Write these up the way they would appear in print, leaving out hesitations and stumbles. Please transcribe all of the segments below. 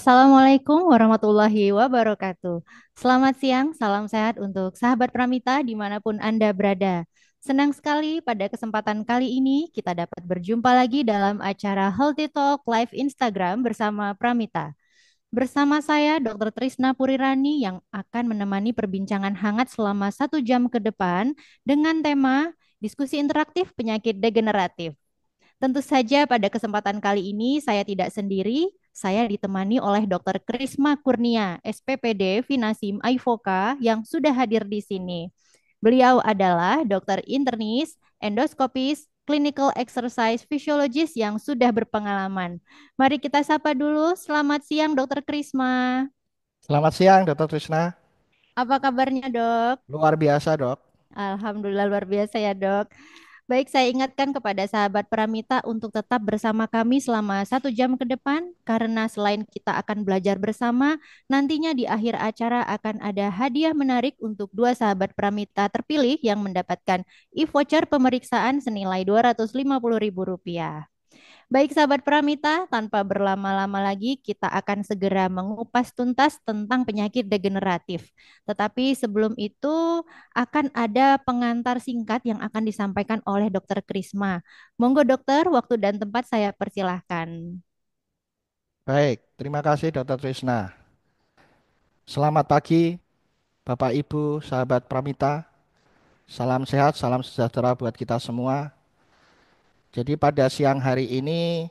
Assalamualaikum warahmatullahi wabarakatuh. Selamat siang, salam sehat untuk sahabat Pramita dimanapun Anda berada. Senang sekali pada kesempatan kali ini kita dapat berjumpa lagi dalam acara Healthy Talk Live Instagram bersama Pramita. Bersama saya Dr. Trisna Purirani yang akan menemani perbincangan hangat selama 1 jam ke depan dengan tema diskusi interaktif penyakit degeneratif. Tentu saja pada kesempatan kali ini saya tidak sendiri, saya ditemani oleh Dr. Krisma Kurnia, SPPD Finasim Aifoka yang sudah hadir di sini. Beliau adalah dokter internis, endoskopis, clinical exercise physiologist yang sudah berpengalaman. Mari kita sapa dulu. Selamat siang, Dokter Krisma. Selamat siang, Dr. Trisna. Apa kabarnya, Dok? Luar biasa, dok. Alhamdulillah luar biasa ya, Dok. Baik, saya ingatkan kepada sahabat Pramita untuk tetap bersama kami selama 1 jam ke depan, karena selain kita akan belajar bersama, nantinya di akhir acara akan ada hadiah menarik untuk dua sahabat Pramita terpilih yang mendapatkan e-voucher pemeriksaan senilai Rp250.000. Baik sahabat Pramita, tanpa berlama-lama lagi kita akan segera mengupas tuntas tentang penyakit degeneratif. Tetapi sebelum itu akan ada pengantar singkat yang akan disampaikan oleh Dokter Krisma. Monggo dokter, waktu dan tempat saya persilahkan. Baik, terima kasih, Dr. Trisna. Selamat pagi, Bapak Ibu, sahabat Pramita. Salam sehat, salam sejahtera buat kita semua. Jadi pada siang hari ini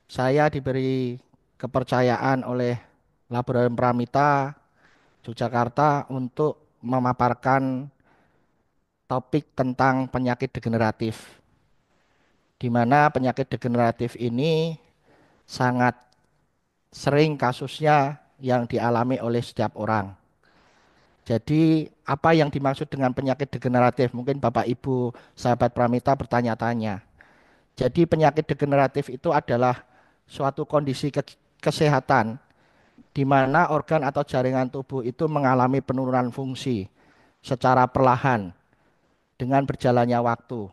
saya diberi kepercayaan oleh Laboratorium Pramita Yogyakarta untuk memaparkan topik tentang penyakit degeneratif, di mana penyakit degeneratif ini sangat sering kasusnya yang dialami oleh setiap orang. Jadi apa yang dimaksud dengan penyakit degeneratif? Mungkin Bapak Ibu sahabat Pramita bertanya-tanya. Jadi penyakit degeneratif itu adalah suatu kondisi kesehatan di mana organ atau jaringan tubuh itu mengalami penurunan fungsi secara perlahan dengan berjalannya waktu.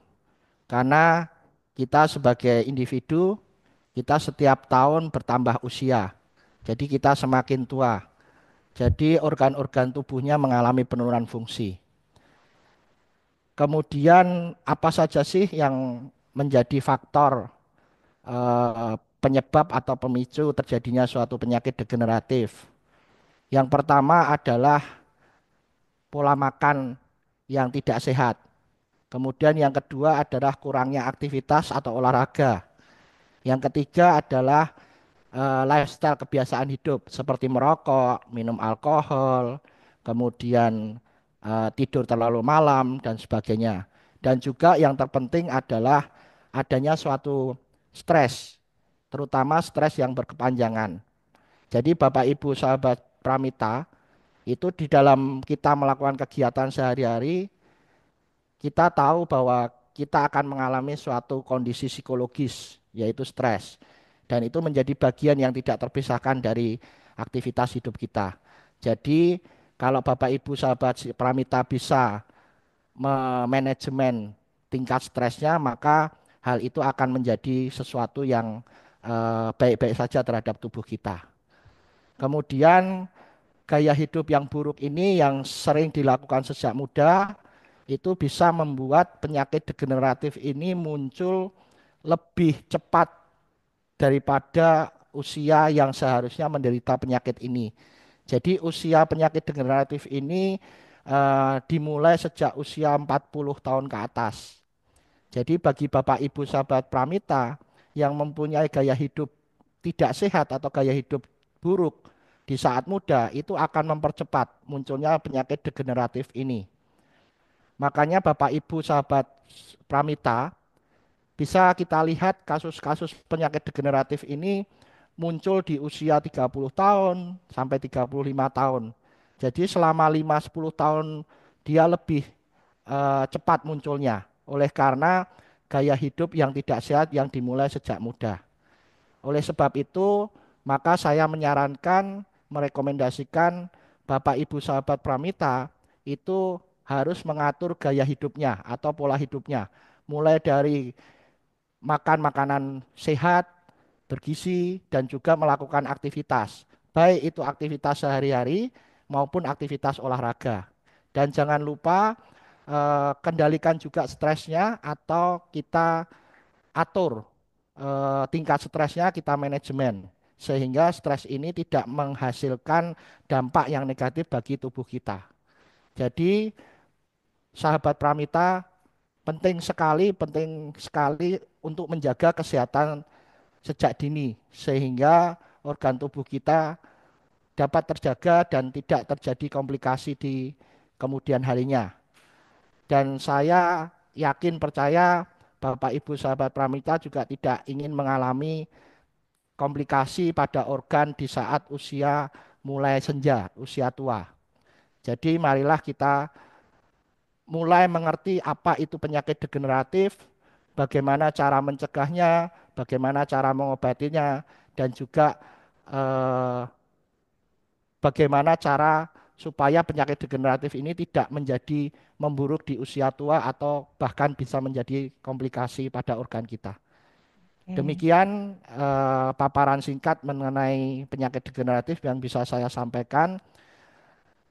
Karena kita sebagai individu, kita setiap tahun bertambah usia. Jadi kita semakin tua. Jadi organ-organ tubuhnya mengalami penurunan fungsi. Kemudian apa saja sih yang menjadi faktor penyebab atau pemicu terjadinya suatu penyakit degeneratif? Yang pertama adalah pola makan yang tidak sehat. Kemudian yang kedua adalah kurangnya aktivitas atau olahraga. Yang ketiga adalah lifestyle kebiasaan hidup seperti merokok, minum alkohol, kemudian tidur terlalu malam dan sebagainya. Dan juga yang terpenting adalah adanya suatu stres, terutama stres yang berkepanjangan. Jadi Bapak Ibu sahabat Pramita, itu di dalam kita melakukan kegiatan sehari-hari, kita tahu bahwa kita akan mengalami suatu kondisi psikologis, yaitu stres. Dan itu menjadi bagian yang tidak terpisahkan dari aktivitas hidup kita. Jadi, kalau Bapak Ibu sahabat Pramita bisa memanajemen tingkat stresnya, maka hal itu akan menjadi sesuatu yang baik-baik saja terhadap tubuh kita. Kemudian gaya hidup yang buruk ini yang sering dilakukan sejak muda itu bisa membuat penyakit degeneratif ini muncul lebih cepat daripada usia yang seharusnya menderita penyakit ini. Jadi usia penyakit degeneratif ini dimulai sejak usia 40 tahun ke atas. Jadi bagi Bapak Ibu sahabat Pramita yang mempunyai gaya hidup tidak sehat atau gaya hidup buruk di saat muda itu akan mempercepat munculnya penyakit degeneratif ini. Makanya Bapak Ibu sahabat Pramita bisa kita lihat kasus-kasus penyakit degeneratif ini muncul di usia 30 tahun sampai 35 tahun. Jadi selama 5-10 tahun dia lebih cepat munculnya oleh karena gaya hidup yang tidak sehat yang dimulai sejak muda. Oleh sebab itu, maka saya menyarankan, merekomendasikan Bapak Ibu sahabat Pramita itu harus mengatur gaya hidupnya atau pola hidupnya. Mulai dari makan makanan sehat, bergizi, dan juga melakukan aktivitas, baik itu aktivitas sehari-hari maupun aktivitas olahraga. Dan jangan lupa kendalikan juga stresnya atau kita atur tingkat stresnya, kita manajemen sehingga stres ini tidak menghasilkan dampak yang negatif bagi tubuh kita. Jadi sahabat Pramita, penting sekali untuk menjaga kesehatan sejak dini sehingga organ tubuh kita dapat terjaga dan tidak terjadi komplikasi di kemudian harinya. Dan saya yakin percaya Bapak Ibu sahabat Pramita juga tidak ingin mengalami komplikasi pada organ di saat usia mulai senja, usia tua. Jadi marilah kita mulai mengerti apa itu penyakit degeneratif, bagaimana cara mencegahnya, bagaimana cara mengobatinya, dan juga eh, bagaimana cara supaya penyakit degeneratif ini tidak menjadi memburuk di usia tua atau bahkan bisa menjadi komplikasi pada organ kita. Oke. Demikian paparan singkat mengenai penyakit degeneratif yang bisa saya sampaikan.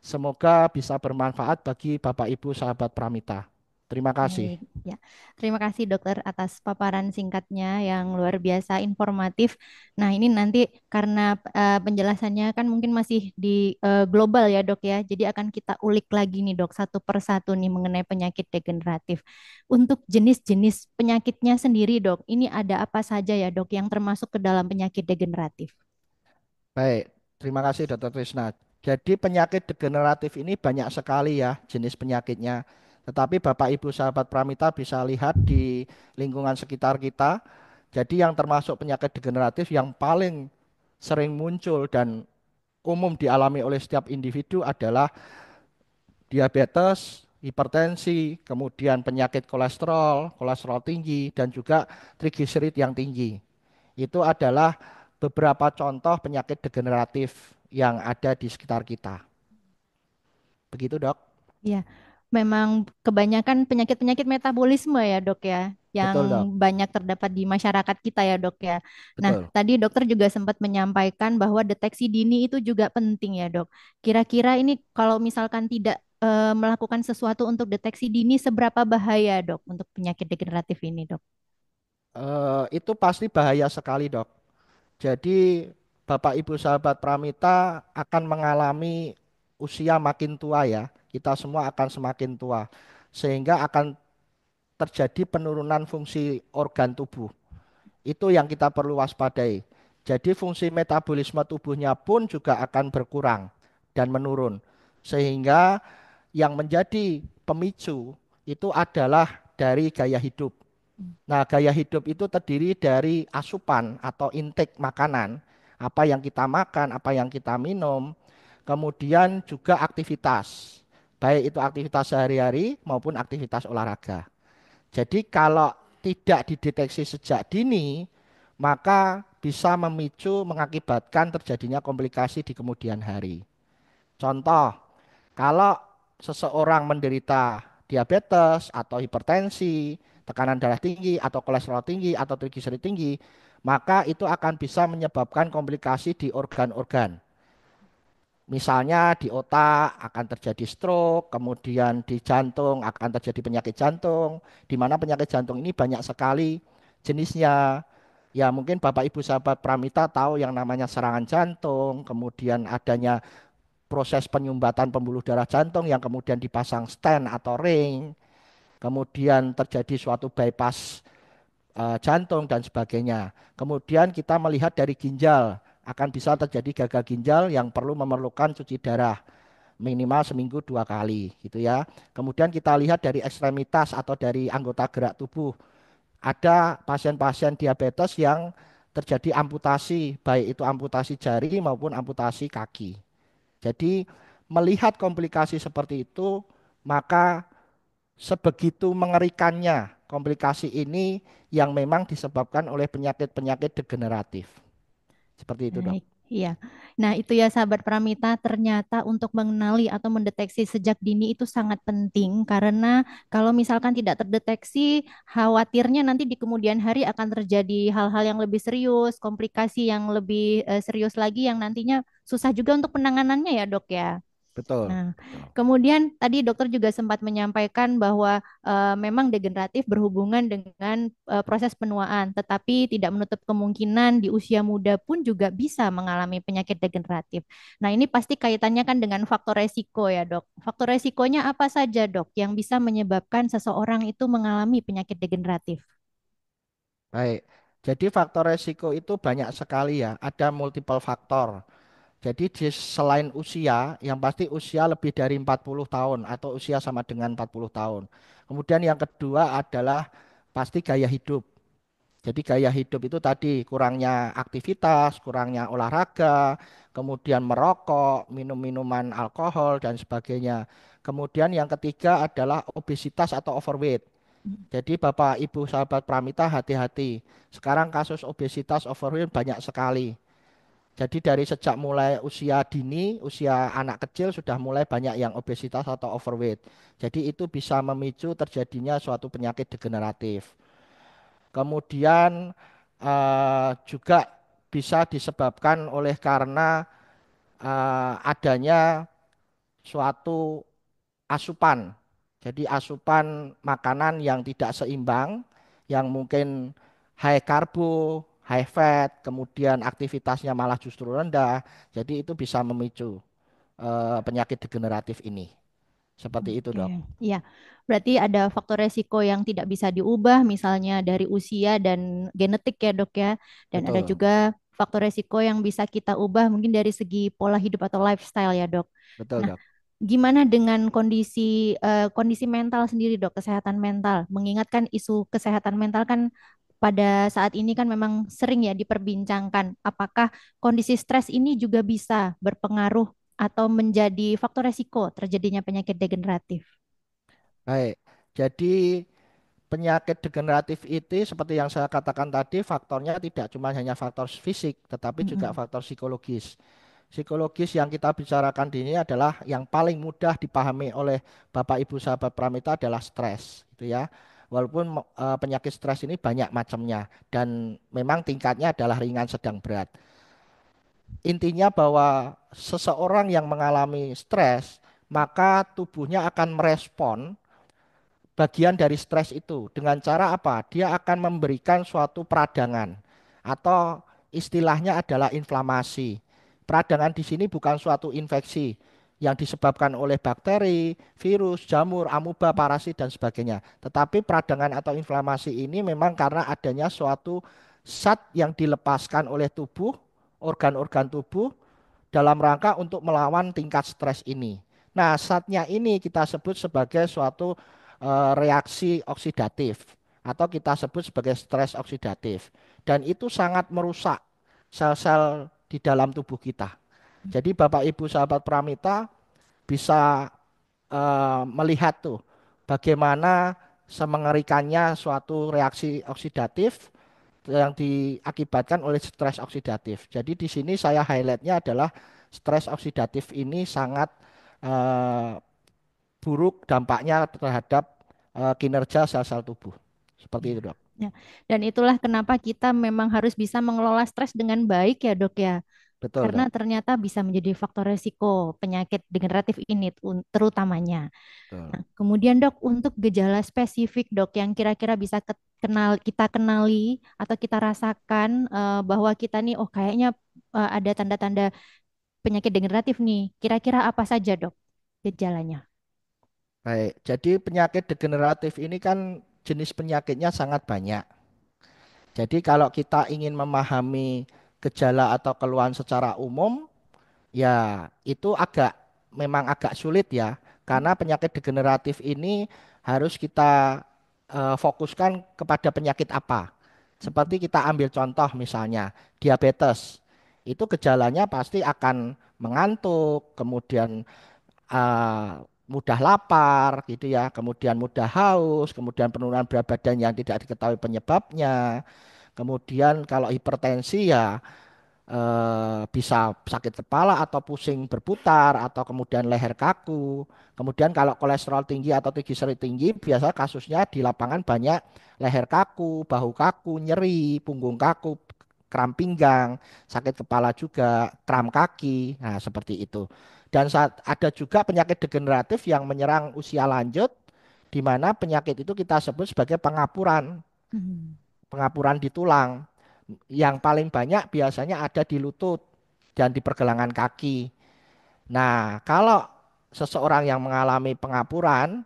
Semoga bisa bermanfaat bagi Bapak Ibu sahabat Pramita. Terima kasih. Baik, ya. Terima kasih dokter atas paparan singkatnya yang luar biasa informatif. Nah, ini nanti karena penjelasannya kan mungkin masih di global ya dok ya, jadi akan kita ulik lagi nih dok satu persatu nih mengenai penyakit degeneratif. Untuk jenis-jenis penyakitnya sendiri dok, ini ada apa saja ya dok yang termasuk ke dalam penyakit degeneratif? Baik, terima kasih Dr. Trisna. Jadi penyakit degeneratif ini banyak sekali ya jenis penyakitnya. Tetapi Bapak Ibu sahabat Pramita bisa lihat di lingkungan sekitar kita. Jadi yang termasuk penyakit degeneratif yang paling sering muncul dan umum dialami oleh setiap individu adalah diabetes, hipertensi, kemudian penyakit kolesterol, kolesterol tinggi, dan juga trigliserid yang tinggi. Itu adalah beberapa contoh penyakit degeneratif yang ada di sekitar kita. Begitu, Dok? Ya, memang kebanyakan penyakit-penyakit metabolisme ya dok ya, yang Betul, Dok. banyak terdapat di masyarakat kita ya dok ya. Nah, Betul. tadi dokter juga sempat menyampaikan bahwa deteksi dini itu juga penting ya dok. Kira-kira ini kalau misalkan tidak melakukan sesuatu untuk deteksi dini, seberapa bahaya dok untuk penyakit degeneratif ini dok? Itu pasti bahaya sekali, Dok. Jadi, Bapak Ibu sahabat Pramita akan mengalami usia makin tua ya. Kita semua akan semakin tua. Sehingga akan terjadi penurunan fungsi organ tubuh. Itu yang kita perlu waspadai. Jadi fungsi metabolisme tubuhnya pun juga akan berkurang dan menurun. Sehingga yang menjadi pemicu itu adalah dari gaya hidup. Nah, gaya hidup itu terdiri dari asupan atau intake makanan, apa yang kita makan, apa yang kita minum, kemudian juga aktivitas, baik itu aktivitas sehari-hari maupun aktivitas olahraga. Jadi kalau tidak dideteksi sejak dini, maka bisa memicu mengakibatkan terjadinya komplikasi di kemudian hari. Contoh, kalau seseorang menderita diabetes atau hipertensi, tekanan darah tinggi atau kolesterol tinggi atau trigliserid tinggi, maka itu akan bisa menyebabkan komplikasi di organ-organ. Misalnya di otak akan terjadi stroke, kemudian di jantung akan terjadi penyakit jantung, di mana penyakit jantung ini banyak sekali jenisnya. Ya mungkin Bapak Ibu sahabat Pramita tahu yang namanya serangan jantung, kemudian adanya proses penyumbatan pembuluh darah jantung yang kemudian dipasang stent atau ring, kemudian terjadi suatu bypass jantung dan sebagainya. Kemudian kita melihat dari ginjal, akan bisa terjadi gagal ginjal yang perlu memerlukan cuci darah minimal seminggu 2 kali gitu ya. Kemudian kita lihat dari ekstremitas atau dari anggota gerak tubuh. Ada pasien-pasien diabetes yang terjadi amputasi, baik itu amputasi jari maupun amputasi kaki. Jadi melihat komplikasi seperti itu, maka sebegitu mengerikannya komplikasi ini yang memang disebabkan oleh penyakit-penyakit degeneratif. Seperti itu, Dok. Baik. Iya. Nah, itu ya sahabat Pramita, ternyata untuk mengenali atau mendeteksi sejak dini itu sangat penting karena kalau misalkan tidak terdeteksi, khawatirnya nanti di kemudian hari akan terjadi hal-hal yang lebih serius, komplikasi yang lebih serius lagi yang nantinya susah juga untuk penanganannya ya, Dok ya. Betul, Nah, betul. kemudian tadi dokter juga sempat menyampaikan bahwa memang degeneratif berhubungan dengan proses penuaan, tetapi tidak menutup kemungkinan di usia muda pun juga bisa mengalami penyakit degeneratif. Nah, ini pasti kaitannya kan dengan faktor resiko ya, Dok. Faktor resikonya apa saja, Dok, yang bisa menyebabkan seseorang itu mengalami penyakit degeneratif? Baik. Jadi faktor resiko itu banyak sekali ya. Ada multiple faktor. Jadi selain usia, yang pasti usia lebih dari 40 tahun atau usia sama dengan 40 tahun. Kemudian yang kedua adalah pasti gaya hidup. Jadi gaya hidup itu tadi kurangnya aktivitas, kurangnya olahraga, kemudian merokok, minum minuman alkohol dan sebagainya. Kemudian yang ketiga adalah obesitas atau overweight. Jadi Bapak Ibu sahabat Pramita hati-hati. Sekarang kasus obesitas overweight banyak sekali. Jadi dari sejak mulai usia dini, usia anak kecil sudah mulai banyak yang obesitas atau overweight. Jadi itu bisa memicu terjadinya suatu penyakit degeneratif. Kemudian juga bisa disebabkan oleh karena adanya suatu asupan. Jadi asupan makanan yang tidak seimbang, yang mungkin high karbo, high fat, kemudian aktivitasnya malah justru rendah. Jadi itu bisa memicu penyakit degeneratif ini. Seperti itu, Oke, Dok. ya. Berarti ada faktor resiko yang tidak bisa diubah, misalnya dari usia dan genetik ya, Dok ya. Dan ada Betul, juga faktor resiko yang bisa kita ubah mungkin dari segi pola hidup atau lifestyle ya, Dok. betul, Nah, Dok. gimana dengan kondisi mental sendiri, Dok, kesehatan mental? Mengingatkan isu kesehatan mental kan pada saat ini kan memang sering ya diperbincangkan. Apakah kondisi stres ini juga bisa berpengaruh atau menjadi faktor resiko terjadinya penyakit degeneratif? Baik. Jadi penyakit degeneratif itu seperti yang saya katakan tadi faktornya tidak cuma hanya faktor fisik tetapi juga Mm-mm. faktor psikologis. Psikologis yang kita bicarakan di ini adalah yang paling mudah dipahami oleh Bapak Ibu sahabat Pramita adalah stres, gitu ya. Walaupun penyakit stres ini banyak macamnya dan memang tingkatnya adalah ringan, sedang, berat. Intinya bahwa seseorang yang mengalami stres, maka tubuhnya akan merespon bagian dari stres itu dengan cara apa? Dia akan memberikan suatu peradangan atau istilahnya adalah inflamasi. Peradangan di sini bukan suatu infeksi yang disebabkan oleh bakteri, virus, jamur, amuba, parasit dan sebagainya. Tetapi peradangan atau inflamasi ini memang karena adanya suatu zat yang dilepaskan oleh tubuh, organ-organ tubuh dalam rangka untuk melawan tingkat stres ini. Nah, zatnya ini kita sebut sebagai suatu reaksi oksidatif atau kita sebut sebagai stres oksidatif. Dan itu sangat merusak sel-sel di dalam tubuh kita. Jadi Bapak Ibu sahabat Pramita bisa melihat tuh bagaimana semengerikannya suatu reaksi oksidatif yang diakibatkan oleh stres oksidatif. Jadi di sini saya highlightnya adalah stres oksidatif ini sangat eh, buruk dampaknya terhadap kinerja sel-sel tubuh. Seperti Ya. itu, Dok. Ya. Dan itulah kenapa kita memang harus bisa mengelola stres dengan baik ya, Dok ya. Betul, Karena Dok. ternyata bisa menjadi faktor resiko penyakit degeneratif ini terutamanya. Betul. Nah, kemudian Dok, untuk gejala spesifik Dok yang kira-kira bisa kita kenali atau kita rasakan bahwa kita nih oh kayaknya ada tanda-tanda penyakit degeneratif nih. Kira-kira apa saja Dok gejalanya? Baik, jadi penyakit degeneratif ini kan jenis penyakitnya sangat banyak. Jadi kalau kita ingin memahami gejala atau keluhan secara umum, ya itu memang agak sulit ya, karena penyakit degeneratif ini harus kita fokuskan kepada penyakit apa. Seperti kita ambil contoh misalnya diabetes, itu gejalanya pasti akan mengantuk, kemudian eh, mudah lapar gitu ya, kemudian mudah haus, kemudian penurunan berat badan yang tidak diketahui penyebabnya. Kemudian kalau hipertensi ya bisa sakit kepala atau pusing berputar atau kemudian leher kaku. Kemudian kalau kolesterol tinggi atau trigliserid tinggi, biasa kasusnya di lapangan banyak leher kaku, bahu kaku, nyeri, punggung kaku, kram pinggang, sakit kepala juga, kram kaki. Nah, seperti itu. Dan saat ada juga penyakit degeneratif yang menyerang usia lanjut, di mana penyakit itu kita sebut sebagai pengapuran, Hmm. pengapuran di tulang. Yang paling banyak biasanya ada di lutut dan di pergelangan kaki. Nah, kalau seseorang yang mengalami pengapuran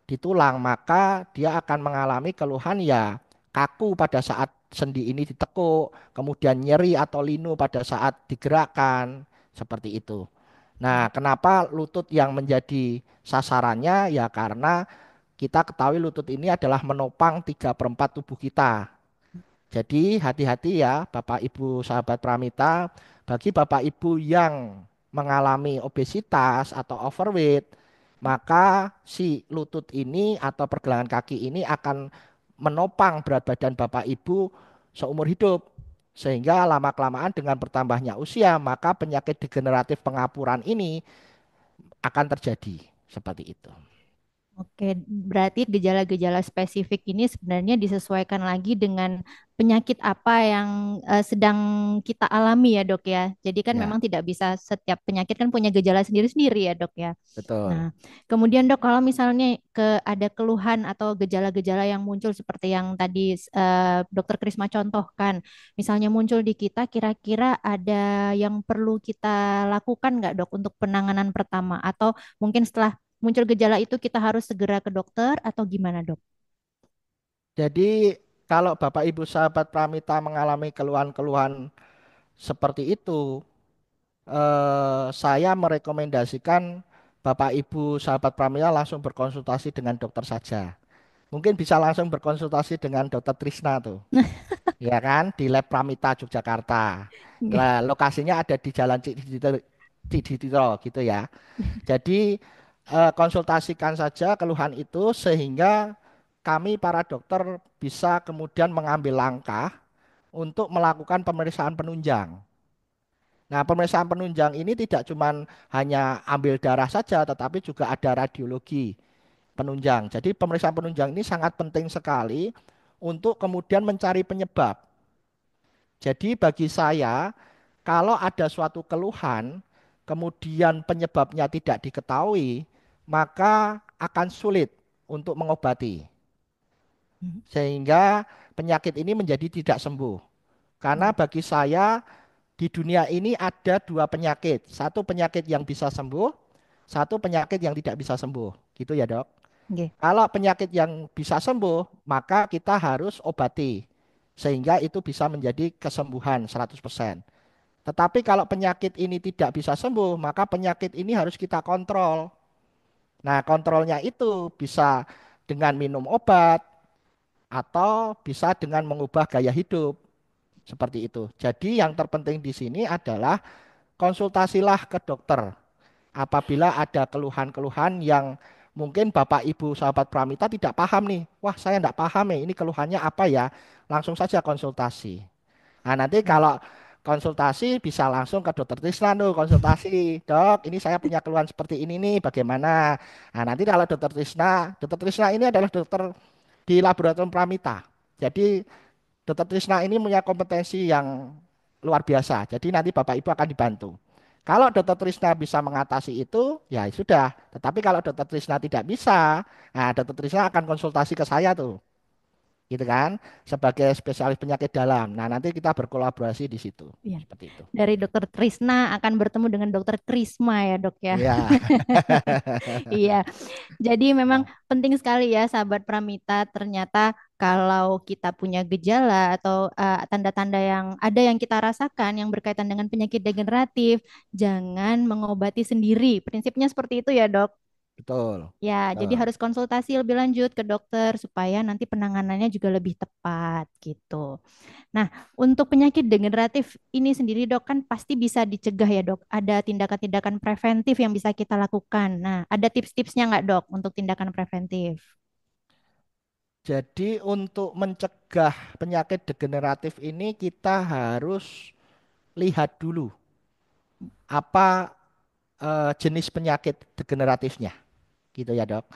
di tulang, maka dia akan mengalami keluhan ya kaku pada saat sendi ini ditekuk, kemudian nyeri atau linu pada saat digerakkan, seperti itu. Nah, kenapa lutut yang menjadi sasarannya? Ya karena kita ketahui lutut ini adalah menopang 3/4 tubuh kita. Jadi hati-hati ya Bapak Ibu sahabat Pramita, bagi Bapak Ibu yang mengalami obesitas atau overweight, maka si lutut ini atau pergelangan kaki ini akan menopang berat badan Bapak Ibu seumur hidup. Sehingga lama-kelamaan dengan bertambahnya usia, maka penyakit degeneratif pengapuran ini akan terjadi. Seperti itu. Oke, berarti gejala-gejala spesifik ini sebenarnya disesuaikan lagi dengan penyakit apa yang sedang kita alami ya dok ya. Jadi kan Ya, memang tidak bisa setiap penyakit kan punya gejala sendiri-sendiri ya dok ya. betul. Nah, kemudian dok kalau misalnya ada keluhan atau gejala-gejala yang muncul seperti yang tadi dokter Krisma contohkan, misalnya muncul di kita, kira-kira ada yang perlu kita lakukan nggak dok untuk penanganan pertama atau mungkin setelah muncul gejala itu kita harus segera ke dokter atau gimana, Dok? Jadi kalau Bapak Ibu sahabat Pramita mengalami keluhan-keluhan seperti itu, saya merekomendasikan Bapak Ibu sahabat Pramila langsung berkonsultasi dengan dokter saja. Mungkin bisa langsung berkonsultasi dengan dokter Trisna tuh, ya kan, di Lab Pramita Yogyakarta. Nggih. Lah, lokasinya ada di Jalan Ciditiro gitu ya. Jadi konsultasikan saja keluhan itu sehingga kami para dokter bisa kemudian mengambil langkah untuk melakukan pemeriksaan penunjang. Nah, pemeriksaan penunjang ini tidak cuma hanya ambil darah saja, tetapi juga ada radiologi penunjang. Jadi, pemeriksaan penunjang ini sangat penting sekali untuk kemudian mencari penyebab. Jadi, bagi saya, kalau ada suatu keluhan, kemudian penyebabnya tidak diketahui, maka akan sulit untuk mengobati, sehingga penyakit ini menjadi tidak sembuh. Karena bagi saya, di dunia ini ada dua penyakit. Satu penyakit yang bisa sembuh, satu penyakit yang tidak bisa sembuh. Gitu ya, Dok. Nggih. Kalau penyakit yang bisa sembuh, maka kita harus obati. Sehingga itu bisa menjadi kesembuhan 100%. Tetapi kalau penyakit ini tidak bisa sembuh, maka penyakit ini harus kita kontrol. Nah, kontrolnya itu bisa dengan minum obat atau bisa dengan mengubah gaya hidup. Seperti itu. Jadi yang terpenting di sini adalah konsultasilah ke dokter apabila ada keluhan-keluhan yang mungkin Bapak Ibu sahabat Pramita tidak paham nih. Wah, saya tidak paham nih, ini keluhannya apa ya? Langsung saja konsultasi. Nah, nanti kalau konsultasi bisa langsung ke dokter Trisna tuh konsultasi. Dok, ini saya punya keluhan seperti ini nih, bagaimana? Nah, nanti kalau dokter Trisna ini adalah dokter di laboratorium Pramita. Jadi dokter Trisna ini punya kompetensi yang luar biasa. Jadi nanti Bapak Ibu akan dibantu. Kalau dokter Trisna bisa mengatasi itu, ya sudah. Tetapi kalau dokter Trisna tidak bisa, nah dokter Trisna akan konsultasi ke saya tuh, gitu kan, sebagai spesialis penyakit dalam. Nah, nanti kita berkolaborasi di situ, Iya. seperti itu. Dari dokter Trisna akan bertemu dengan dokter Krisma ya, Dok ya. Iya. Iya. Jadi memang Ya, penting sekali ya sahabat Pramita. Ternyata kalau kita punya gejala atau tanda-tanda yang ada yang kita rasakan yang berkaitan dengan penyakit degeneratif, jangan mengobati sendiri. Prinsipnya seperti itu ya, Dok. betul. Ya, jadi Betul. harus konsultasi lebih lanjut ke dokter supaya nanti penanganannya juga lebih tepat gitu. Nah, untuk penyakit degeneratif ini sendiri dok kan pasti bisa dicegah ya dok. Ada tindakan-tindakan preventif yang bisa kita lakukan. Nah, ada tips-tipsnya nggak dok untuk tindakan preventif? Jadi untuk mencegah penyakit degeneratif ini kita harus lihat dulu apa jenis penyakit degeneratifnya, gitu ya dok.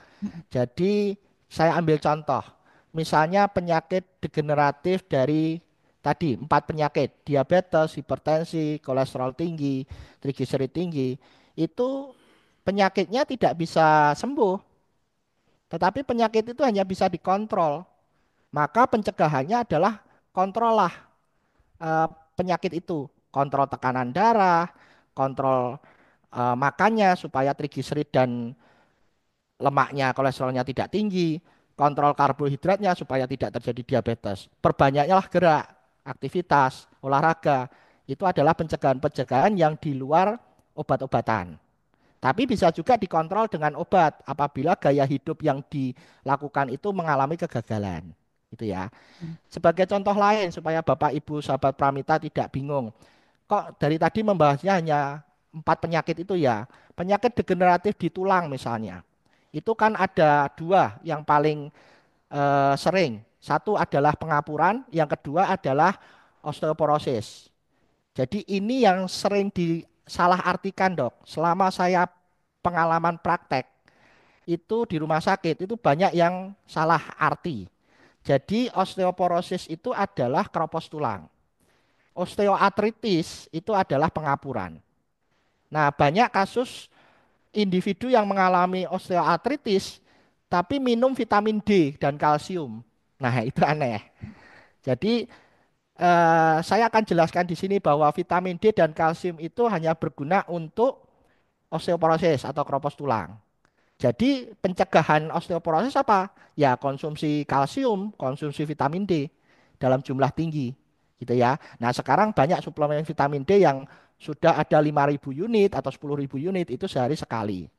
Jadi saya ambil contoh, misalnya penyakit degeneratif dari tadi 4 penyakit, diabetes, hipertensi, kolesterol tinggi, trigliserid tinggi, itu penyakitnya tidak bisa sembuh, tetapi penyakit itu hanya bisa dikontrol. Maka pencegahannya adalah kontrollah eh, penyakit itu, kontrol tekanan darah, kontrol makannya supaya trigliserid dan lemaknya, kolesterolnya tidak tinggi, kontrol karbohidratnya supaya tidak terjadi diabetes. Perbanyaknya gerak, aktivitas, olahraga. Itu adalah pencegahan-pencegahan yang di luar obat-obatan. Tapi bisa juga dikontrol dengan obat apabila gaya hidup yang dilakukan itu mengalami kegagalan. Itu ya. Sebagai contoh lain supaya Bapak Ibu sahabat Pramita tidak bingung. Kok dari tadi membahasnya hanya 4 penyakit itu ya. Penyakit degeneratif di tulang misalnya. Itu kan ada dua yang paling sering. Satu adalah pengapuran, yang kedua adalah osteoporosis. Jadi ini yang sering disalahartikan dok. Selama saya pengalaman praktek itu di rumah sakit itu banyak yang salah arti. Jadi osteoporosis itu adalah keropos tulang. Osteoartritis itu adalah pengapuran. Nah, banyak kasus individu yang mengalami osteoartritis tapi minum vitamin D dan kalsium. Nah, itu aneh. Jadi saya akan jelaskan di sini bahwa vitamin D dan kalsium itu hanya berguna untuk osteoporosis atau keropos tulang. Jadi pencegahan osteoporosis apa? Ya konsumsi kalsium, konsumsi vitamin D dalam jumlah tinggi, gitu ya. Nah, sekarang banyak suplemen vitamin D yang sudah ada 5.000 unit atau 10.000 unit itu sehari sekali.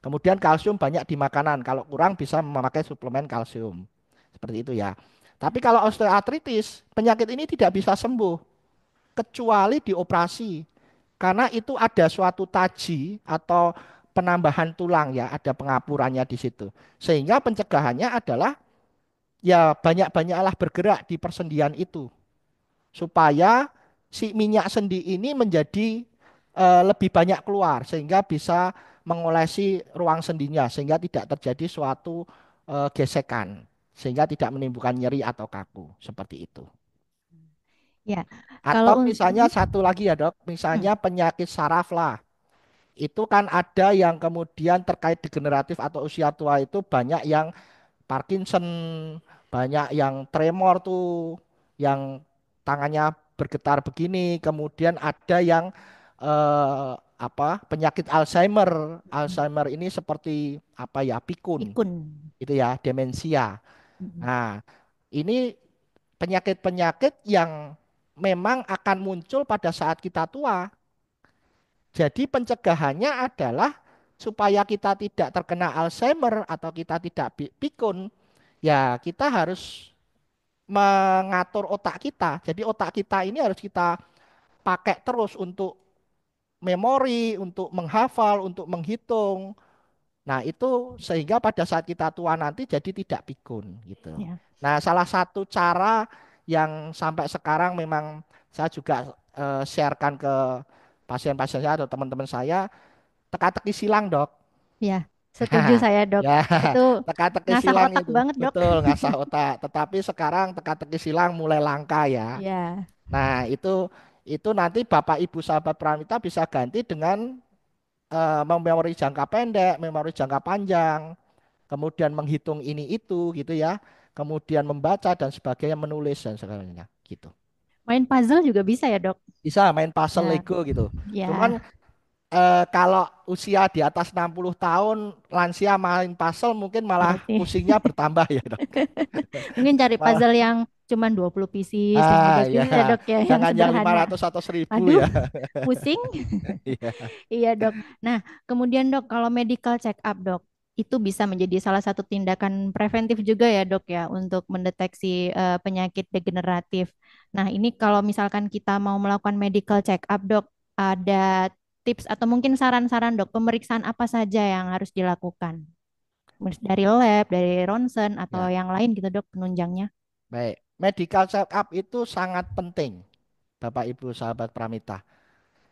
Kemudian kalsium banyak di makanan. Kalau kurang bisa memakai suplemen kalsium. Seperti itu ya. Tapi kalau osteoartritis, penyakit ini tidak bisa sembuh kecuali dioperasi. Karena itu ada suatu taji atau penambahan tulang ya, ada pengapurannya di situ. Sehingga pencegahannya adalah ya banyak-banyaklah bergerak di persendian itu supaya si minyak sendi ini menjadi lebih banyak keluar sehingga bisa mengolesi ruang sendinya sehingga tidak terjadi suatu gesekan sehingga tidak menimbulkan nyeri atau kaku seperti itu. Ya, kalau Atau misalnya satu lagi ya dok, misalnya penyakit saraf lah. Itu kan ada yang kemudian terkait degeneratif atau usia tua itu banyak yang Parkinson, banyak yang tremor tuh, yang tangannya bergetar begini. Kemudian ada yang apa penyakit Alzheimer. Alzheimer ini seperti apa ya pikun, pikun. itu ya demensia. Nah, ini penyakit-penyakit yang memang akan muncul pada saat kita tua. Jadi pencegahannya adalah supaya kita tidak terkena Alzheimer atau kita tidak pikun, ya kita harus mengatur otak kita. Jadi otak kita ini harus kita pakai terus untuk memori, untuk menghafal, untuk menghitung. Nah, itu sehingga pada saat kita tua nanti jadi tidak pikun gitu. Ya, Nah, salah satu cara yang sampai sekarang memang saya juga sharekan ke pasien-pasien saya atau teman-teman saya, teka-teki silang, Dok. ya, setuju saya, Dok. Ya, Itu teka-teki ngasah silang otak itu banget, Dok. betul ngasah otak. Tetapi sekarang teka-teki silang mulai langka ya. Ya, Nah, itu nanti Bapak Ibu sahabat Pramita bisa ganti dengan memori jangka pendek, memori jangka panjang, kemudian menghitung ini itu gitu ya, kemudian membaca dan sebagainya, menulis dan sebagainya gitu. main puzzle juga bisa ya, Dok. Bisa main puzzle Ya, Lego gitu. Cuman ya, kalau usia di atas 60 tahun lansia main puzzle mungkin malah ngerti. pusingnya bertambah ya dok. Mungkin cari Malah puzzle yang cuman 20 pieces, 15 ya pieces ya, Dok, ya, yang jangan yang sederhana. 500 atau 1.000 Aduh, ya. pusing. Iya, Iya, Dok. Nah, kemudian, Dok, kalau medical check up, Dok, itu bisa menjadi salah satu tindakan preventif juga ya, Dok, ya, untuk mendeteksi penyakit degeneratif. Nah, ini kalau misalkan kita mau melakukan medical check up, Dok, ada tips atau mungkin saran-saran, Dok, pemeriksaan apa saja yang harus dilakukan? Dari lab, dari ronsen, atau ya, yang lain gitu, Dok, penunjangnya. baik. Medical check up itu sangat penting. Bapak Ibu sahabat Pramita.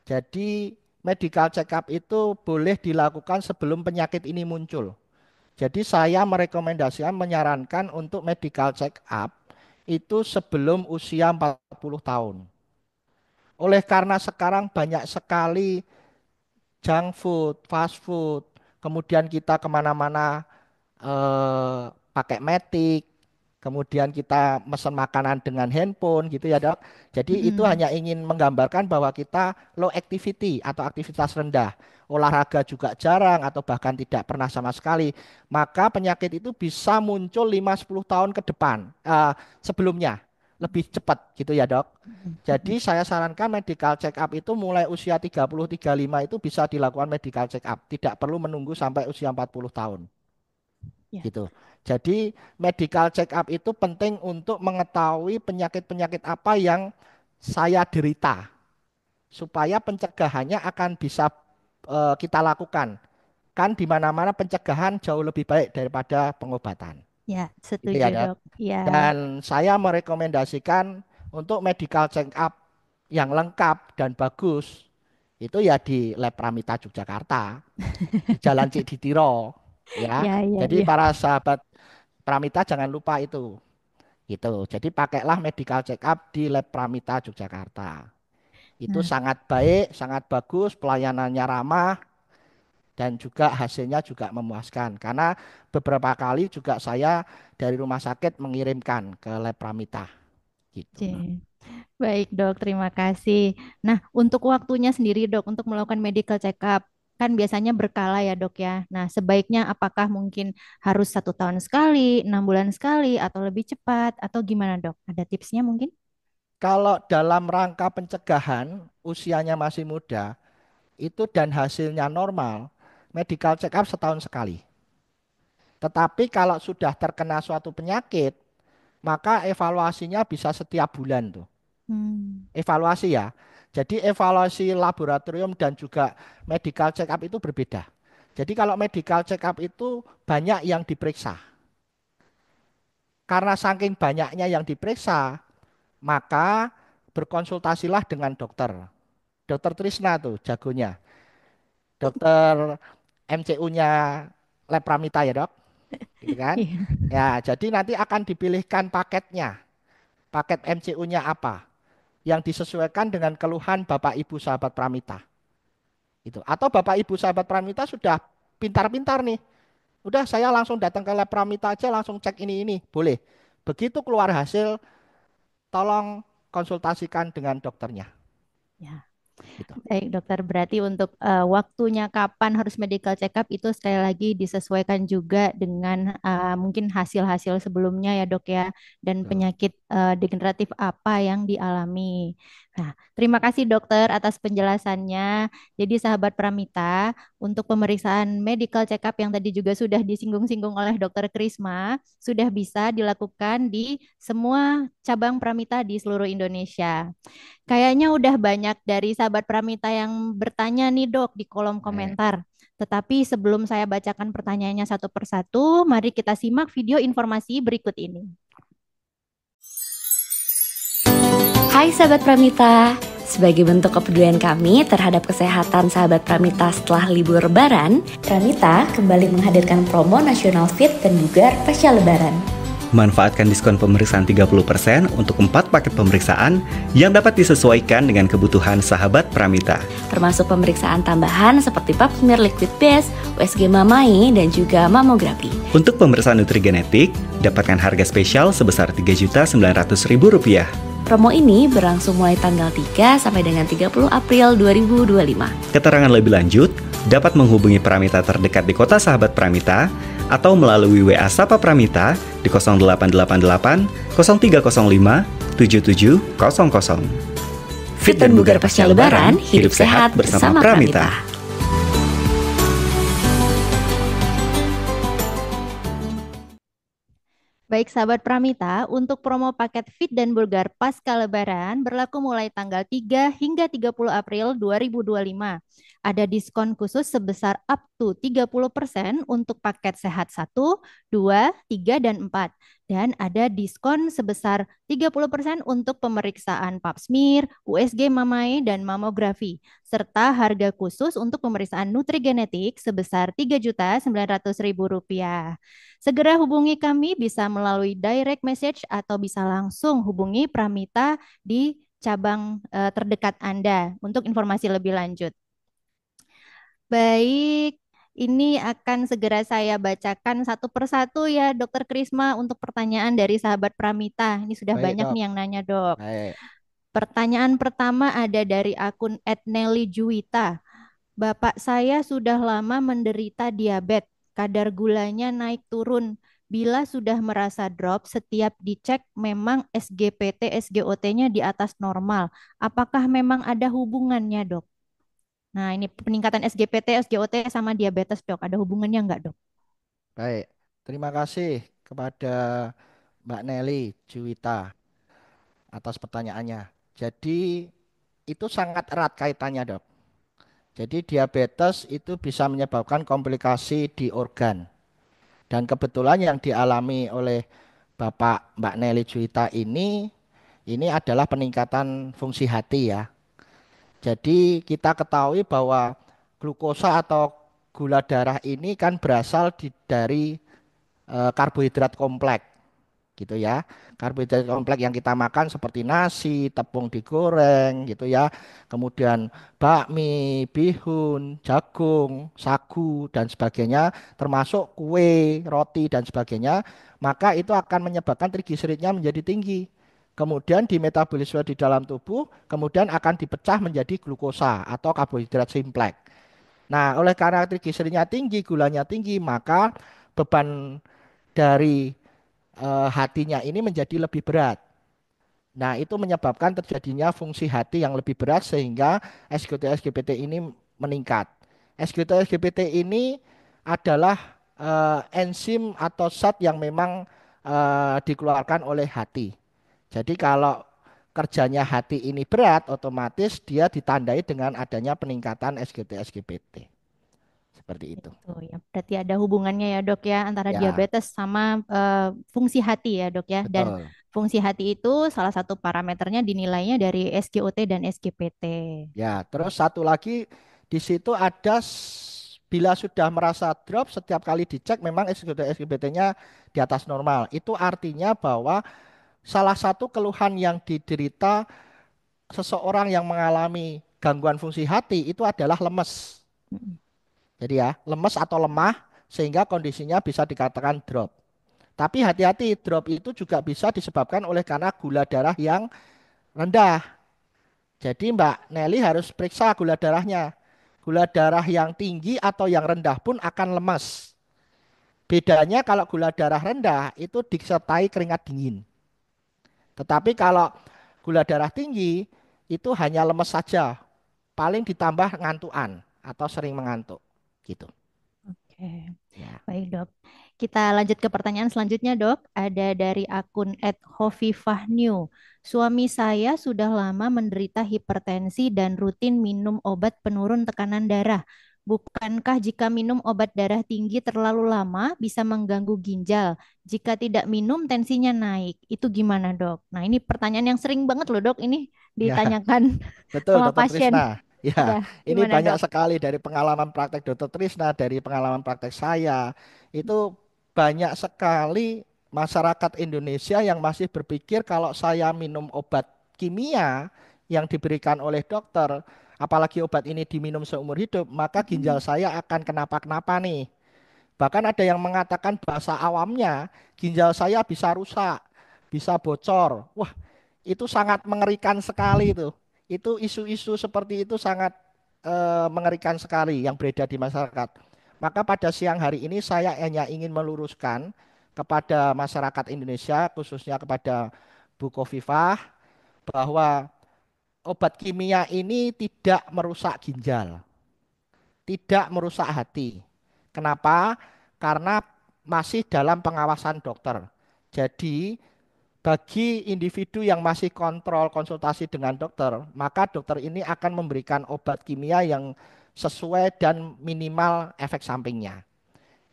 Jadi medical check up itu boleh dilakukan sebelum penyakit ini muncul. Jadi saya merekomendasikan menyarankan untuk medical check up itu sebelum usia 40 tahun. Oleh karena sekarang banyak sekali junk food, fast food, kemudian kita kemana-mana pakai metik, kemudian kita mesen makanan dengan handphone gitu ya dok. Jadi itu Mm-mm. hanya ingin menggambarkan bahwa kita low activity atau aktivitas rendah. Olahraga juga jarang atau bahkan tidak pernah sama sekali. Maka penyakit itu bisa muncul 5-10 tahun ke depan sebelumnya. Lebih cepat gitu ya dok. Mm-mm. Jadi saya sarankan medical check up itu mulai usia 30-35 itu bisa dilakukan medical check up. Tidak perlu menunggu sampai usia 40 tahun Ya, gitu. Jadi medical check up itu penting untuk mengetahui penyakit-penyakit apa yang saya derita supaya pencegahannya akan bisa kita lakukan. Kan di mana-mana pencegahan jauh lebih baik daripada pengobatan. ya, Gitu setuju ya, Dok. dok. Ya, Dan saya merekomendasikan untuk medical check up yang lengkap dan bagus itu ya di Lab Pramita Yogyakarta, di Jalan Cikditiro, ya. ya, ya, Jadi ya. para sahabat Pramita jangan lupa itu. Gitu. Jadi pakailah medical check up di Lab Pramita Yogyakarta. Itu Nah, sangat baik, sangat bagus, pelayanannya ramah dan juga hasilnya juga memuaskan. Karena beberapa kali juga saya dari rumah sakit mengirimkan ke Lab Pramita gitu. oke. Baik dok, terima kasih. Nah, untuk waktunya sendiri dok, untuk melakukan medical check-up, kan biasanya berkala ya dok ya. Nah, sebaiknya apakah mungkin harus 1 tahun sekali, 6 bulan sekali, atau lebih cepat, atau gimana dok? Ada tipsnya mungkin? Kalau dalam rangka pencegahan usianya masih muda itu dan hasilnya normal, medical check up setahun sekali. Tetapi kalau sudah terkena suatu penyakit, maka evaluasinya bisa setiap bulan tuh. Hmm. Evaluasi ya. Jadi evaluasi laboratorium dan juga medical check up itu berbeda. Jadi kalau medical check up itu banyak yang diperiksa. Karena saking banyaknya yang diperiksa, maka berkonsultasilah dengan dokter. Dokter Trisna tuh jagonya. Dokter MCU-nya Lab Pramita ya dok. Gitu kan. Iya, Ya, jadi nanti akan dipilihkan paketnya. Paket MCU-nya apa? Yang disesuaikan dengan keluhan Bapak Ibu sahabat Pramita. Itu. Atau Bapak Ibu sahabat Pramita sudah pintar-pintar nih. Udah saya langsung datang ke lab Pramita aja langsung cek ini. Boleh. Begitu keluar hasil, tolong konsultasikan dengan dokternya. ya. Gitu. Baik dokter, berarti untuk waktunya kapan harus medical check-up itu sekali lagi disesuaikan juga dengan mungkin hasil-hasil sebelumnya ya dok ya, dan Tuh. penyakit degeneratif apa yang dialami. Nah, terima kasih dokter atas penjelasannya. Jadi sahabat Pramita, untuk pemeriksaan medical check-up yang tadi juga sudah disinggung-singgung oleh dokter Krisma, sudah bisa dilakukan di semua cabang Pramita di seluruh Indonesia. Kayaknya udah banyak dari sahabat Pramita yang bertanya nih dok di kolom Eh. komentar. Tetapi sebelum saya bacakan pertanyaannya satu persatu, mari kita simak video informasi berikut ini. Hai sahabat Pramita, sebagai bentuk kepedulian kami terhadap kesehatan sahabat Pramita setelah libur lebaran, Pramita kembali menghadirkan promo Nasional Fit dan Bugar pasca lebaran. Manfaatkan diskon pemeriksaan 30% untuk 4 paket pemeriksaan yang dapat disesuaikan dengan kebutuhan sahabat Pramita. Termasuk pemeriksaan tambahan seperti pap smear liquid base, USG mamai, dan juga mamografi. Untuk pemeriksaan nutrigenetik, dapatkan harga spesial sebesar Rp3.900.000. Promo ini berlangsung mulai tanggal 3 sampai dengan 30 April 2025. Keterangan lebih lanjut dapat menghubungi Pramita terdekat di kota sahabat Pramita atau melalui WA Sapa Pramita di 0888 0305 7700. Fit dan Bugar pasca lebaran, hidup sehat bersama Pramita. Baik sahabat Pramita, untuk promo paket Fit dan Bulgar pasca Lebaran berlaku mulai tanggal 3 hingga 30 April 2025. Ada diskon khusus sebesar up to 30% untuk paket sehat 1, 2, 3, dan 4. Dan ada diskon sebesar 30% untuk pemeriksaan pap smear, USG mamai, dan mamografi. Serta harga khusus untuk pemeriksaan nutrigenetik sebesar Rp3.900.000. Segera hubungi kami bisa melalui direct message atau bisa langsung hubungi Pramita di cabang terdekat Anda untuk informasi lebih lanjut. Baik, ini akan segera saya bacakan satu persatu ya, Dokter Krisma, untuk pertanyaan dari sahabat Pramita. Ini sudah Baik, banyak Dok. nih yang nanya, Dok. Baik. Pertanyaan pertama ada dari akun @Nelly Juwita. Bapak saya sudah lama menderita diabetes, kadar gulanya naik turun. Bila sudah merasa drop, setiap dicek memang SGPT, SGOT-nya di atas normal. Apakah memang ada hubungannya, Dok? Nah, ini peningkatan SGPT, SGOT sama diabetes, Dok. Ada hubungannya nggak, Dok? Baik. Terima kasih kepada Mbak Nelly Juwita atas pertanyaannya. Jadi itu sangat erat kaitannya, Dok. Jadi diabetes itu bisa menyebabkan komplikasi di organ. Dan kebetulan yang dialami oleh Bapak Mbak Nelly Juwita ini adalah peningkatan fungsi hati ya. Jadi kita ketahui bahwa glukosa atau gula darah ini kan berasal dari karbohidrat kompleks gitu ya. Karbohidrat kompleks yang kita makan seperti nasi, tepung digoreng gitu ya. Kemudian bakmi, bihun, jagung, sagu dan sebagainya, termasuk kue, roti dan sebagainya, maka itu akan menyebabkan trigliseridnya menjadi tinggi. Kemudian di metabolisme di dalam tubuh, kemudian akan dipecah menjadi glukosa atau karbohidrat simpleks. Nah, oleh karena trigliseridnya tinggi, gulanya tinggi, maka beban dari hatinya ini menjadi lebih berat. Nah, itu menyebabkan terjadinya fungsi hati yang lebih berat sehingga SGOT-SGPT ini meningkat. SGOT-SGPT ini adalah enzim atau zat yang memang dikeluarkan oleh hati. Jadi kalau kerjanya hati ini berat, otomatis dia ditandai dengan adanya peningkatan SGOT-SGPT. Seperti itu. Itu ya. Berarti ada hubungannya ya, Dok ya, antara Ya, diabetes sama fungsi hati ya, Dok ya. Dan betul. fungsi hati itu salah satu parameternya dinilainya dari SGOT dan SGPT. Ya, terus satu lagi di situ ada bila sudah merasa drop setiap kali dicek memang SGBT-nya di atas normal. Itu artinya bahwa salah satu keluhan yang diderita seseorang yang mengalami gangguan fungsi hati itu adalah lemes. Mm. Jadi ya, lemes atau lemah sehingga kondisinya bisa dikatakan drop. Tapi hati-hati, drop itu juga bisa disebabkan oleh karena gula darah yang rendah. Jadi Mbak Nelly harus periksa gula darahnya. Gula darah yang tinggi atau yang rendah pun akan lemas. Bedanya kalau gula darah rendah itu disertai keringat dingin. Tetapi kalau gula darah tinggi itu hanya lemes saja. Paling ditambah ngantuan atau sering mengantuk. Gitu. Oke. Ya. Baik, Dok. Kita lanjut ke pertanyaan selanjutnya, Dok. Ada dari akun @hovifahnew. Suami saya sudah lama menderita hipertensi dan rutin minum obat penurun tekanan darah. Bukankah jika minum obat darah tinggi terlalu lama bisa mengganggu ginjal? Jika tidak minum tensinya naik. Itu gimana, Dok? Nah, ini pertanyaan yang sering banget loh, Dok. Ini Ya, ditanyakan betul sama Dokter pasien. Trisna. Ya, Ya, ini gimana, banyak Dok? sekali dari pengalaman praktek Dokter Trisna, dari pengalaman praktek saya. Itu banyak sekali masyarakat Indonesia yang masih berpikir kalau saya minum obat kimia yang diberikan oleh dokter, apalagi obat ini diminum seumur hidup, maka ginjal Mm-mm. saya akan kenapa-kenapa nih. Bahkan ada yang mengatakan bahasa awamnya, ginjal saya bisa rusak, bisa bocor. Wah, itu sangat mengerikan sekali itu. Itu isu-isu seperti itu sangat mengerikan sekali yang beredar di masyarakat. Maka pada siang hari ini saya hanya ingin meluruskan kepada masyarakat Indonesia, khususnya kepada Bu Khofifah, bahwa obat kimia ini tidak merusak ginjal, tidak merusak hati. Kenapa? Karena masih dalam pengawasan dokter. Jadi bagi individu yang masih kontrol konsultasi dengan dokter, maka dokter ini akan memberikan obat kimia yang sesuai dan minimal efek sampingnya.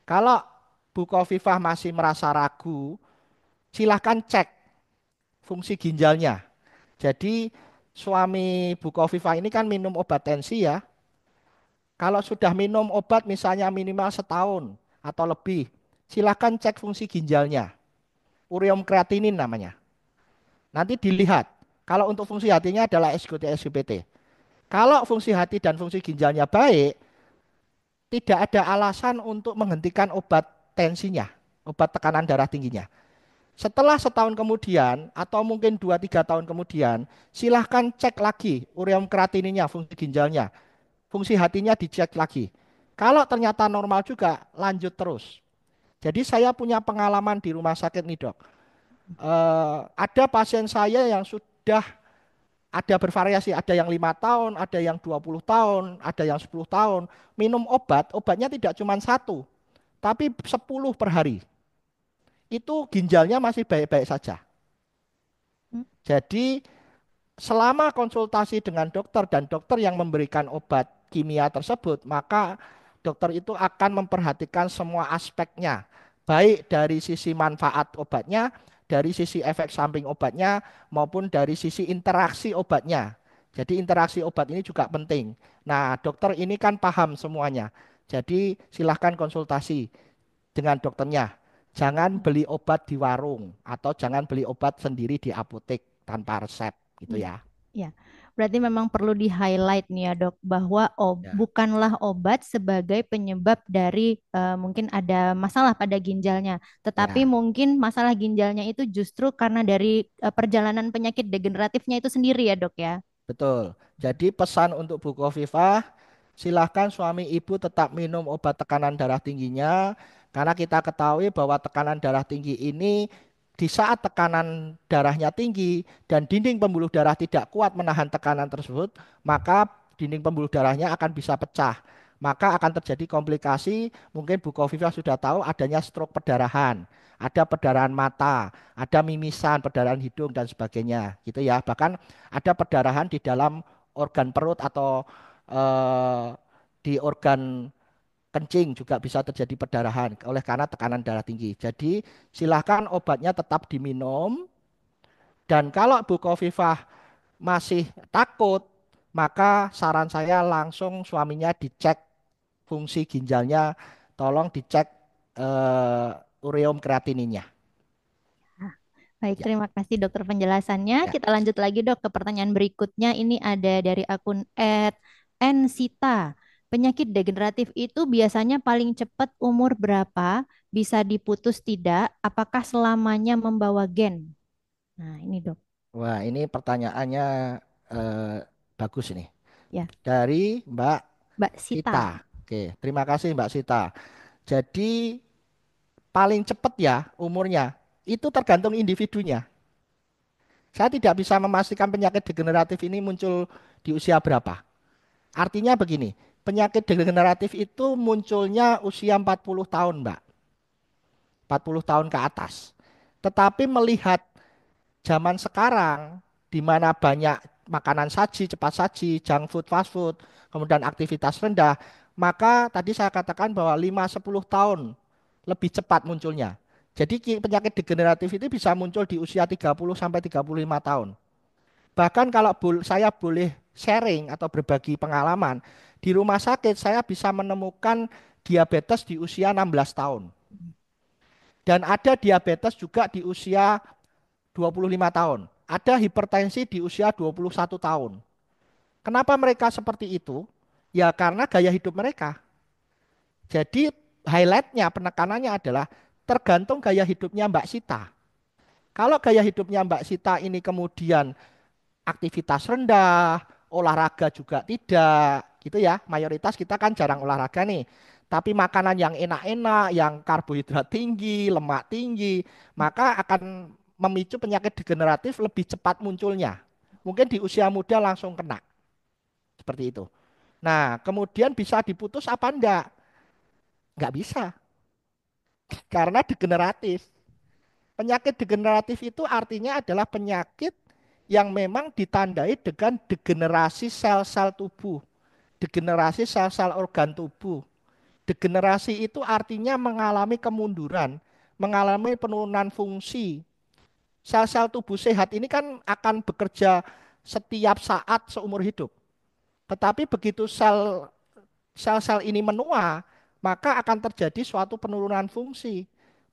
Kalau Bu Khofifah masih merasa ragu, silahkan cek fungsi ginjalnya. Jadi suami Bu Kofifa ini kan minum obat tensi ya. Kalau sudah minum obat misalnya minimal setahun atau lebih, silahkan cek fungsi ginjalnya. Ureum kreatinin namanya. Nanti dilihat. Kalau untuk fungsi hatinya adalah SGT-SGPT. Kalau fungsi hati dan fungsi ginjalnya baik, tidak ada alasan untuk menghentikan obat tensinya, obat tekanan darah tingginya. Setelah setahun kemudian atau mungkin 2-3 tahun kemudian, silahkan cek lagi ureum kreatininnya, fungsi ginjalnya, fungsi hatinya dicek lagi. Kalau ternyata normal juga, lanjut terus. Jadi saya punya pengalaman di rumah sakit nih dok. Ada pasien saya yang sudah ada bervariasi, ada yang 5 tahun, ada yang 20 tahun, ada yang 10 tahun. Minum obat, obatnya tidak cuma satu, tapi 10 per hari. Itu ginjalnya masih baik-baik saja. Hmm. Jadi selama konsultasi dengan dokter dan dokter yang memberikan obat kimia tersebut, maka dokter itu akan memperhatikan semua aspeknya, baik dari sisi manfaat obatnya, dari sisi efek samping obatnya, maupun dari sisi interaksi obatnya. Jadi interaksi obat ini juga penting. Nah, dokter ini kan paham semuanya. Jadi silahkan konsultasi dengan dokternya. Jangan beli obat di warung atau jangan beli obat sendiri di apotek tanpa resep gitu Iya, ya. iya. Berarti memang perlu di-highlight nih ya dok, bahwa Ya, bukanlah obat sebagai penyebab dari mungkin ada masalah pada ginjalnya, tetapi ya, mungkin masalah ginjalnya itu justru karena dari perjalanan penyakit degeneratifnya itu sendiri ya dok ya. betul. Jadi pesan untuk Bu Khofifah, silahkan suami ibu tetap minum obat tekanan darah tingginya, karena kita ketahui bahwa tekanan darah tinggi ini di saat tekanan darahnya tinggi dan dinding pembuluh darah tidak kuat menahan tekanan tersebut, maka dinding pembuluh darahnya akan bisa pecah. Maka akan terjadi komplikasi, mungkin Bu Khofifah sudah tahu adanya stroke perdarahan, ada perdarahan mata, ada mimisan, perdarahan hidung dan sebagainya, gitu ya. Bahkan ada perdarahan di dalam organ perut atau eh, di organ kencing juga bisa terjadi perdarahan oleh karena tekanan darah tinggi. Jadi silahkan obatnya tetap diminum dan kalau Bu Khofifah masih takut, maka saran saya langsung suaminya dicek fungsi ginjalnya, tolong dicek ureum kreatininnya. Baik, Ya, terima kasih dokter penjelasannya. ya. Kita lanjut lagi dok ke pertanyaan berikutnya. Ini ada dari akun @nsita. Penyakit degeneratif itu biasanya paling cepat umur berapa? Bisa diputus tidak? Apakah selamanya membawa gen? Nah, ini dok. Wah, ini pertanyaannya eh, bagus ini. Ya, Dari Mbak Mbak Sita. Sita. Oke, terima kasih Mbak Sita. Jadi paling cepat ya umurnya itu tergantung individunya. Saya tidak bisa memastikan penyakit degeneratif ini muncul di usia berapa. Artinya begini, penyakit degeneratif itu munculnya usia 40 tahun, Mbak. 40 tahun ke atas. Tetapi melihat zaman sekarang di mana banyak makanan saji, cepat saji, junk food, fast food, kemudian aktivitas rendah, maka tadi saya katakan bahwa 5-10 tahun lebih cepat munculnya. Jadi penyakit degeneratif itu bisa muncul di usia 30 sampai 35 tahun. Bahkan kalau saya boleh sharing atau berbagi pengalaman, di rumah sakit saya bisa menemukan diabetes di usia 16 tahun. Dan ada diabetes juga di usia 25 tahun. Ada hipertensi di usia 21 tahun. Kenapa mereka seperti itu? Ya karena gaya hidup mereka. Jadi highlightnya, penekanannya adalah tergantung gaya hidupnya Mbak Sita. Kalau gaya hidupnya Mbak Sita ini kemudian aktivitas rendah, olahraga juga tidak, gitu ya. Mayoritas kita kan jarang olahraga nih. Tapi makanan yang enak-enak, yang karbohidrat tinggi, lemak tinggi, maka akan memicu penyakit degeneratif lebih cepat munculnya. Mungkin di usia muda langsung kena, seperti itu. Nah, kemudian bisa diputus apa enggak? Enggak bisa, karena degeneratif. Penyakit degeneratif itu artinya adalah penyakit yang memang ditandai dengan degenerasi sel-sel tubuh, degenerasi sel-sel organ tubuh. Degenerasi itu artinya mengalami kemunduran, mengalami penurunan fungsi. Sel-sel tubuh sehat ini kan akan bekerja setiap saat seumur hidup. Tetapi begitu sel-sel ini menua, maka akan terjadi suatu penurunan fungsi.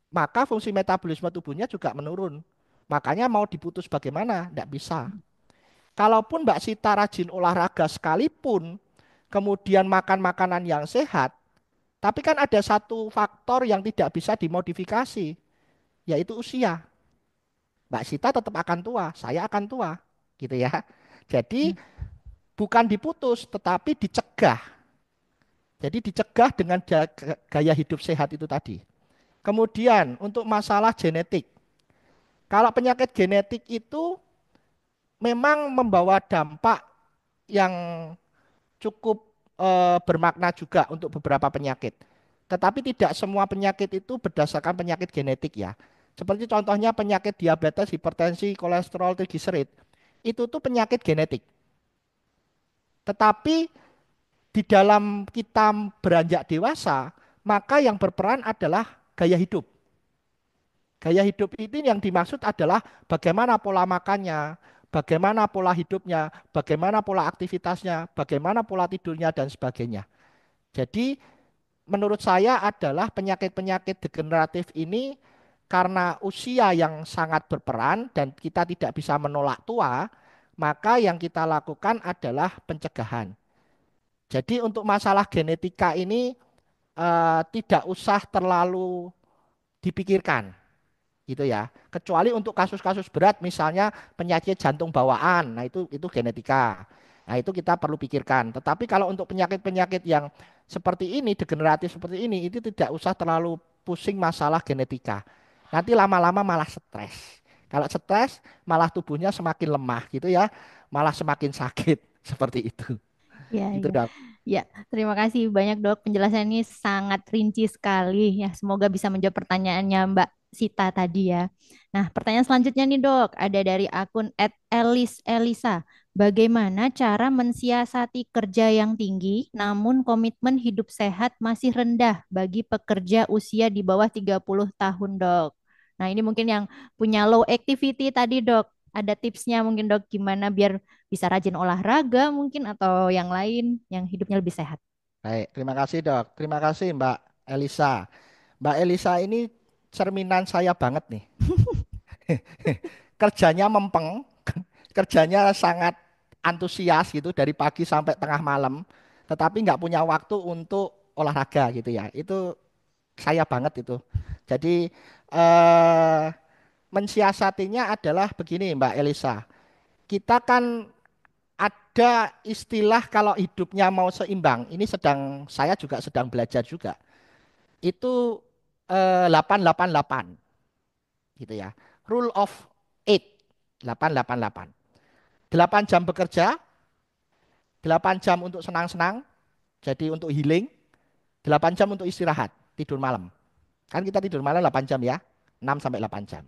Maka fungsi metabolisme tubuhnya juga menurun. Makanya mau diputus bagaimana? Tidak bisa. Kalaupun Mbak Sita rajin olahraga sekalipun, kemudian makan makanan yang sehat, tapi kan ada satu faktor yang tidak bisa dimodifikasi, yaitu usia. Mbak Sita tetap akan tua, saya akan tua, gitu ya. Jadi bukan diputus, tetapi dicegah. Jadi dicegah dengan gaya hidup sehat itu tadi. Kemudian untuk masalah genetik. Kalau penyakit genetik itu memang membawa dampak yang cukup bermakna juga untuk beberapa penyakit. Tetapi tidak semua penyakit itu berdasarkan penyakit genetik ya. Seperti contohnya penyakit diabetes, hipertensi, kolesterol, trigliserid. Itu tuh penyakit genetik. Tetapi di dalam kita beranjak dewasa, maka yang berperan adalah gaya hidup. Gaya hidup ini yang dimaksud adalah bagaimana pola makannya, bagaimana pola hidupnya, bagaimana pola aktivitasnya, bagaimana pola tidurnya, dan sebagainya. Jadi menurut saya adalah penyakit-penyakit degeneratif ini karena usia yang sangat berperan dan kita tidak bisa menolak tua, maka yang kita lakukan adalah pencegahan. Jadi untuk masalah genetika ini tidak usah terlalu dipikirkan gitu ya. Kecuali untuk kasus-kasus berat misalnya penyakit jantung bawaan, nah itu genetika. Nah, itu kita perlu pikirkan. Tetapi kalau untuk penyakit-penyakit yang seperti ini, degeneratif seperti ini, itu tidak usah terlalu pusing masalah genetika. Nanti lama-lama malah stres. Kalau stres malah tubuhnya semakin lemah gitu ya, malah semakin sakit seperti itu. Ya, Itu ya. dok. Ya, terima kasih banyak dok. Penjelasannya sangat rinci sekali ya. Semoga bisa menjawab pertanyaannya Mbak Sita tadi ya. Nah, pertanyaan selanjutnya nih dok, ada dari akun @elis_elisa. Bagaimana cara mensiasati kerja yang tinggi namun komitmen hidup sehat masih rendah bagi pekerja usia di bawah 30 tahun dok? Nah, ini mungkin yang punya low activity tadi dok. Ada tipsnya mungkin dok gimana biar bisa rajin olahraga mungkin atau yang lain yang hidupnya lebih sehat. Baik, terima kasih dok. Terima kasih Mbak Elisa. Mbak Elisa ini cerminan saya banget nih. Kerjanya mempeng, kerjanya sangat antusias gitu dari pagi sampai tengah malam, tetapi nggak punya waktu untuk olahraga gitu ya. Itu saya banget itu. Jadi eh, mensiasatinya adalah begini Mbak Elisa. Kita kan ada istilah kalau hidupnya mau seimbang. Ini saya juga sedang belajar juga. Itu 888 gitu ya. Rule of 8 888. 8 jam bekerja, 8 jam untuk senang-senang, jadi untuk healing, 8 jam untuk istirahat, tidur malam. Kan kita tidur malam 8 jam ya, 6 sampai 8 jam.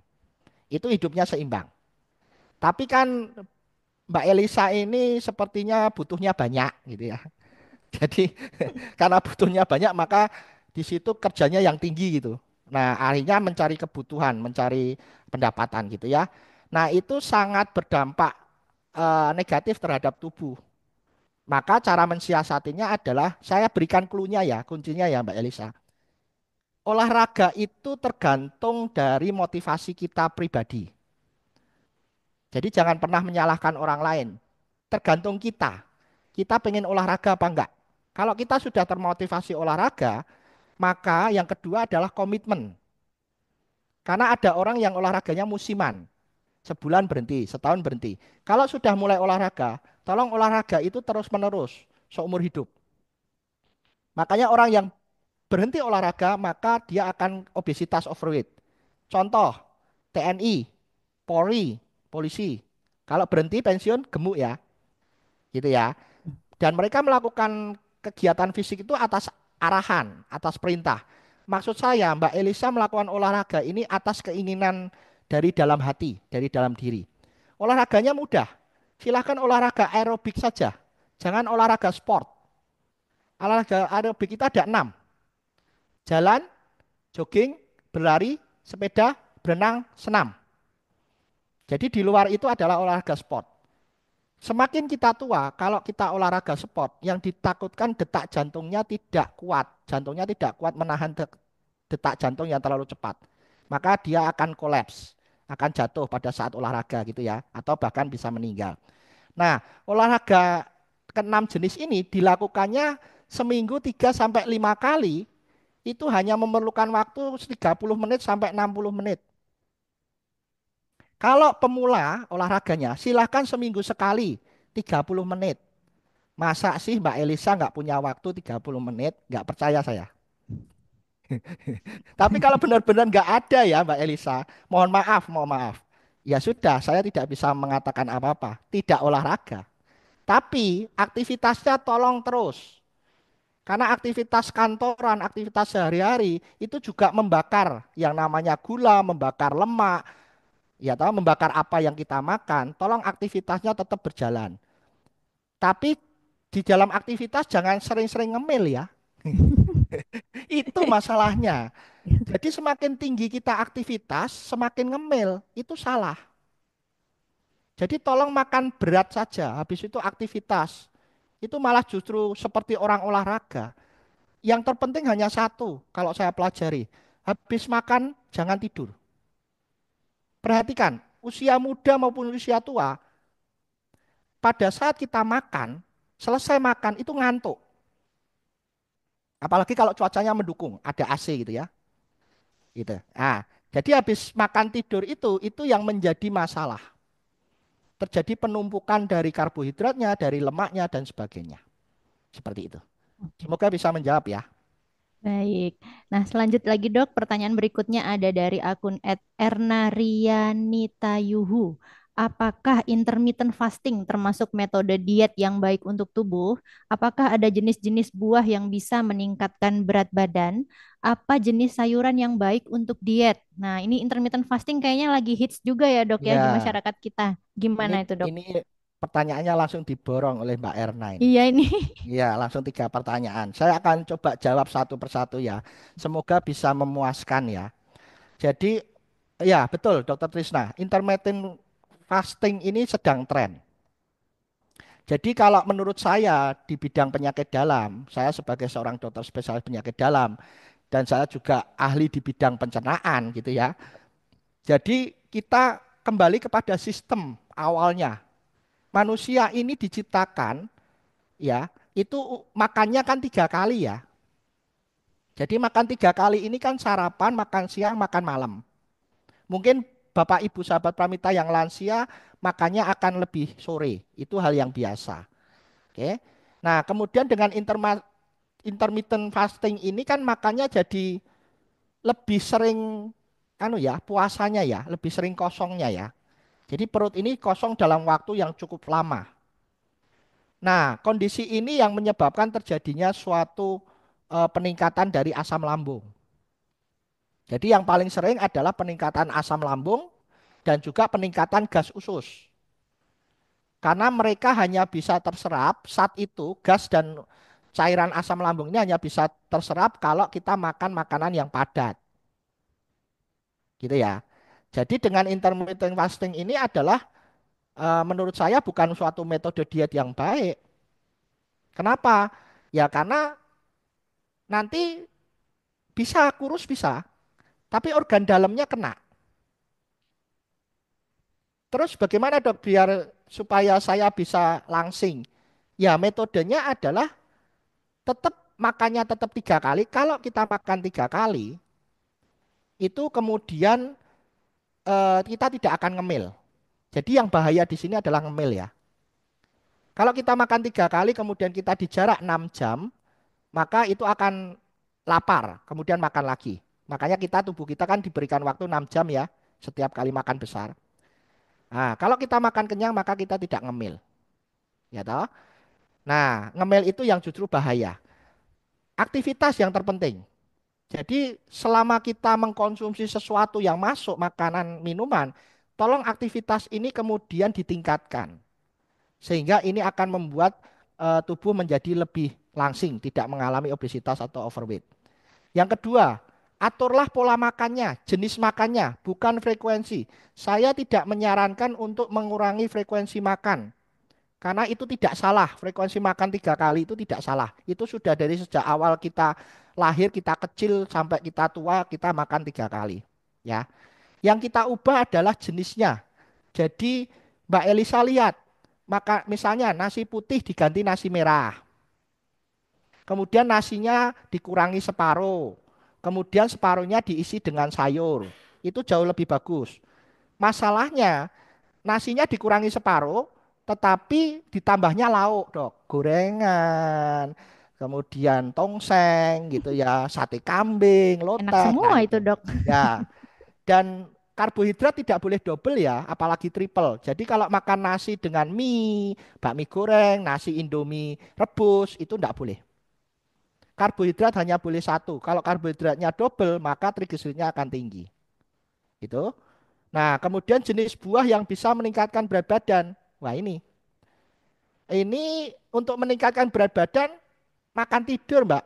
Itu hidupnya seimbang. Tapi kan Mbak Elisa ini sepertinya butuhnya banyak gitu ya. Jadi karena butuhnya banyak maka di situ kerjanya yang tinggi gitu. Nah, akhirnya mencari kebutuhan, mencari pendapatan gitu ya. Nah, itu sangat berdampak negatif terhadap tubuh. Maka cara mensiasatinya adalah saya berikan clue-nya ya, kuncinya ya Mbak Elisa. Olahraga itu tergantung dari motivasi kita pribadi. Jadi jangan pernah menyalahkan orang lain. Tergantung kita. Kita pengen olahraga apa enggak. Kalau kita sudah termotivasi olahraga, maka yang kedua adalah komitmen. Karena ada orang yang olahraganya musiman. Sebulan berhenti, setahun berhenti. Kalau sudah mulai olahraga, tolong olahraga itu terus-menerus, seumur hidup. Makanya orang yang berhenti olahraga, maka dia akan obesitas overweight. Contoh, TNI, Polri, polisi. Kalau berhenti pensiun, gemuk ya. Gitu ya. Dan mereka melakukan kegiatan fisik itu atas arahan, atas perintah. Maksud saya, Mbak Elisa melakukan olahraga ini atas keinginan dari dalam hati, dari dalam diri. Olahraganya mudah. Silahkan olahraga aerobik saja. Jangan olahraga sport. Olahraga aerobik kita ada 6. Jalan, jogging, berlari, sepeda, berenang, senam. Jadi di luar itu adalah olahraga sport. Semakin kita tua, kalau kita olahraga sport, yang ditakutkan detak jantungnya tidak kuat. Jantungnya tidak kuat menahan detak jantung yang terlalu cepat. Maka dia akan kolaps, akan jatuh pada saat olahraga gitu ya, atau bahkan bisa meninggal. Nah, olahraga keenam jenis ini dilakukannya seminggu 3 sampai 5 kali, itu hanya memerlukan waktu 30 menit sampai 60 menit. Kalau pemula olahraganya, silahkan seminggu sekali 30 menit. Masa sih Mbak Elisa nggak punya waktu 30 menit? Nggak percaya saya. Tapi kalau benar-benar nggak ada ya Mbak Elisa, mohon maaf, mohon maaf. Ya sudah, saya tidak bisa mengatakan apa-apa. Tidak olahraga. Tapi aktivitasnya tolong terus. Karena aktivitas kantoran, aktivitas sehari-hari itu juga membakar yang namanya gula, membakar lemak, ya tahu membakar apa yang kita makan. Tolong aktivitasnya tetap berjalan. Tapi di dalam aktivitas jangan sering-sering ngemil ya. Itu masalahnya. Jadi semakin tinggi kita aktivitas, semakin ngemil. Itu salah. Jadi tolong makan berat saja, habis itu aktivitas. Itu malah justru seperti orang olahraga. Yang terpenting hanya satu kalau saya pelajari. Habis makan jangan tidur. Perhatikan, usia muda maupun usia tua, pada saat kita makan, selesai makan itu ngantuk. Apalagi kalau cuacanya mendukung, ada AC gitu ya. Gitu. Nah, jadi habis makan tidur itu yang menjadi masalah. Terjadi penumpukan dari karbohidratnya, dari lemaknya dan sebagainya. Seperti itu. Oke. Semoga bisa menjawab ya. Baik. Nah, selanjut lagi dok, pertanyaan berikutnya ada dari akun @ernarianitayuhu. Apakah intermittent fasting termasuk metode diet yang baik untuk tubuh? Apakah ada jenis-jenis buah yang bisa meningkatkan berat badan? Apa jenis sayuran yang baik untuk diet? Nah, ini intermittent fasting kayaknya lagi hits juga ya dok ya di Ya, masyarakat kita. Gimana ini itu dok? ini pertanyaannya langsung diborong oleh Mbak Erna ini. Iya ini. Ya, langsung 3 pertanyaan. Saya akan coba jawab satu persatu ya. Semoga bisa memuaskan ya. Jadi, ya betul Dokter Trisna, intermittent fasting ini sedang tren. Jadi kalau menurut saya di bidang penyakit dalam, saya sebagai seorang dokter spesialis penyakit dalam, dan saya juga ahli di bidang pencernaan gitu ya. Jadi kita kembali kepada sistem awalnya. Manusia ini diciptakan ya, itu makannya kan 3 kali ya. Jadi makan 3 kali ini kan sarapan, makan siang, makan malam. Mungkin Bapak Ibu sahabat Pramita yang lansia makannya akan lebih sore. Itu hal yang biasa. Oke. Nah, kemudian dengan intermittent fasting ini kan makannya jadi lebih sering anu ya, puasanya ya, lebih sering kosongnya ya. Jadi perut ini kosong dalam waktu yang cukup lama. Nah, kondisi ini yang menyebabkan terjadinya suatu peningkatan dari asam lambung. Jadi yang paling sering adalah peningkatan asam lambung dan juga peningkatan gas usus. Karena mereka hanya bisa terserap saat itu gas dan cairan asam lambung ini hanya bisa terserap kalau kita makan makanan yang padat. Gitu ya. Jadi dengan intermittent fasting ini adalah menurut saya bukan suatu metode diet yang baik. Kenapa? Ya karena nanti bisa kurus bisa, tapi organ dalamnya kena. Terus bagaimana dok biar supaya saya bisa langsing? Ya metodenya adalah tetap makannya tetap 3 kali. Kalau kita makan 3 kali, itu kemudian kita tidak akan ngemil. Jadi yang bahaya di sini adalah ngemil ya. Kalau kita makan 3 kali, kemudian kita di jarak 6 jam, maka itu akan lapar, kemudian makan lagi. Makanya tubuh kita kan diberikan waktu 6 jam ya, setiap kali makan besar. Nah, kalau kita makan kenyang, maka kita tidak ngemil. Ya toh? Nah, ngemil itu yang justru bahaya. Aktivitas yang terpenting. Jadi selama kita mengkonsumsi sesuatu yang masuk makanan minuman, tolong aktivitas ini kemudian ditingkatkan. Sehingga ini akan membuat tubuh menjadi lebih langsing, tidak mengalami obesitas atau overweight. Yang kedua, Aturlah pola makannya, jenis makannya, bukan frekuensi. Saya tidak menyarankan untuk mengurangi frekuensi makan. Karena itu tidak salah, frekuensi makan 3 kali itu tidak salah. Itu sudah dari sejak awal kita lahir, kita kecil sampai kita tua, kita makan 3 kali. Ya, yang kita ubah adalah jenisnya. Jadi Mbak Elisa lihat, maka misalnya nasi putih diganti nasi merah. Kemudian nasinya dikurangi separuh. Kemudian separuhnya diisi dengan sayur. Itu jauh lebih bagus. Masalahnya nasinya dikurangi separuh, tetapi ditambahnya lauk, dok. Gorengan, kemudian tongseng gitu ya, sate kambing, Enak lotek. Nah semua itu, itu. Dok. Ya, dan karbohidrat tidak boleh double ya, apalagi triple. Jadi kalau makan nasi dengan mie, bakmi goreng, nasi indomie rebus, itu tidak boleh. Karbohidrat hanya boleh satu. Kalau karbohidratnya double, maka trigliseridnya akan tinggi. Gitu. Nah, kemudian jenis buah yang bisa meningkatkan berat badan. Wah ini. Ini untuk meningkatkan berat badan, makan tidur, Mbak.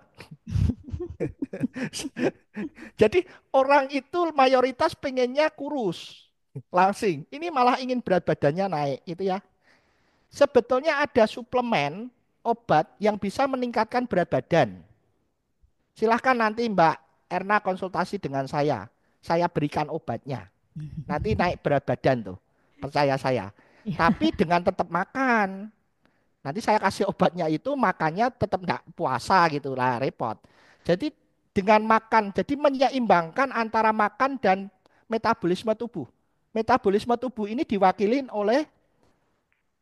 Jadi orang itu mayoritas pengennya kurus. Langsing. Ini malah ingin berat badannya naik. Itu ya. Sebetulnya ada suplemen obat yang bisa meningkatkan berat badan. Silahkan nanti Mbak Erna konsultasi dengan saya. Saya berikan obatnya. Nanti naik berat badan tuh. Percaya saya. Iya. Tapi dengan tetap makan. Nanti saya kasih obatnya itu makannya tetap enggak puasa gitu lah, repot. Jadi dengan makan, jadi menyeimbangkan antara makan dan metabolisme tubuh. Metabolisme tubuh ini diwakilin oleh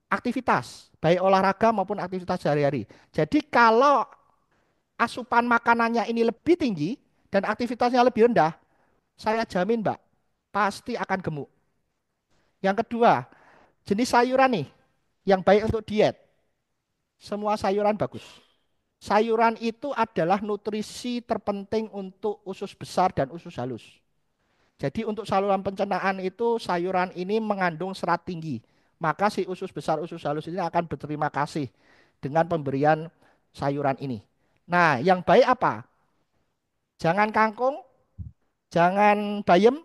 aktivitas, baik olahraga maupun aktivitas sehari-hari. Jadi kalau asupan makanannya ini lebih tinggi dan aktivitasnya lebih rendah, saya jamin Mbak, pasti akan gemuk. Yang kedua, jenis sayuran nih, yang baik untuk diet. Semua sayuran bagus. Sayuran itu adalah nutrisi terpenting untuk usus besar dan usus halus. Jadi untuk saluran pencernaan itu sayuran ini mengandung serat tinggi. Maka si usus besar, usus halus ini akan berterima kasih dengan pemberian sayuran ini. Nah, yang baik apa? Jangan kangkung, jangan bayam,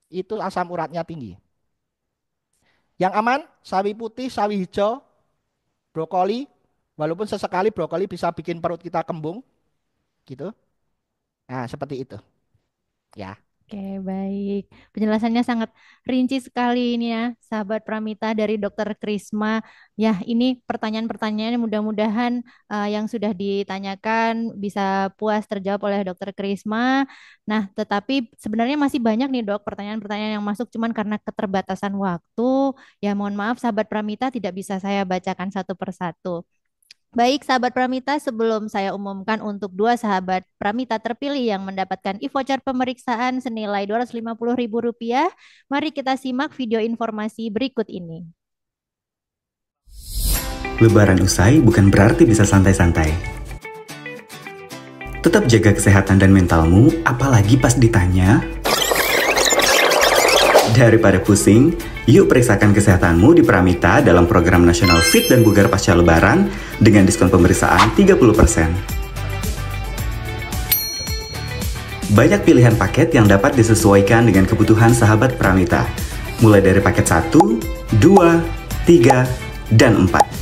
itu asam uratnya tinggi. Yang aman, sawi putih, sawi hijau, brokoli. Walaupun sesekali brokoli bisa bikin perut kita kembung, gitu. Nah, seperti itu. Ya. Oke, baik. Penjelasannya sangat rinci sekali ini ya, sahabat Pramita dari Dokter Krisma. Ya, ini pertanyaan-pertanyaan yang mudah-mudahan yang sudah ditanyakan bisa puas terjawab oleh Dokter Krisma. Nah, tetapi sebenarnya masih banyak nih dok pertanyaan-pertanyaan yang masuk, cuman karena keterbatasan waktu, ya mohon maaf sahabat Pramita tidak bisa saya bacakan satu persatu. Baik, sahabat Pramita, sebelum saya umumkan untuk dua sahabat Pramita terpilih yang mendapatkan e-voucher pemeriksaan senilai Rp250.000, mari kita simak video informasi berikut ini. Lebaran usai bukan berarti bisa santai-santai. Tetap jaga kesehatan dan mentalmu, apalagi pas ditanya. Daripada pusing, yuk periksakan kesehatanmu di Pramita dalam program nasional Fit dan Bugar Pasca Lebaran dengan diskon pemeriksaan 30%. Banyak pilihan paket yang dapat disesuaikan dengan kebutuhan sahabat Pramita, mulai dari paket 1, 2, 3, dan 4.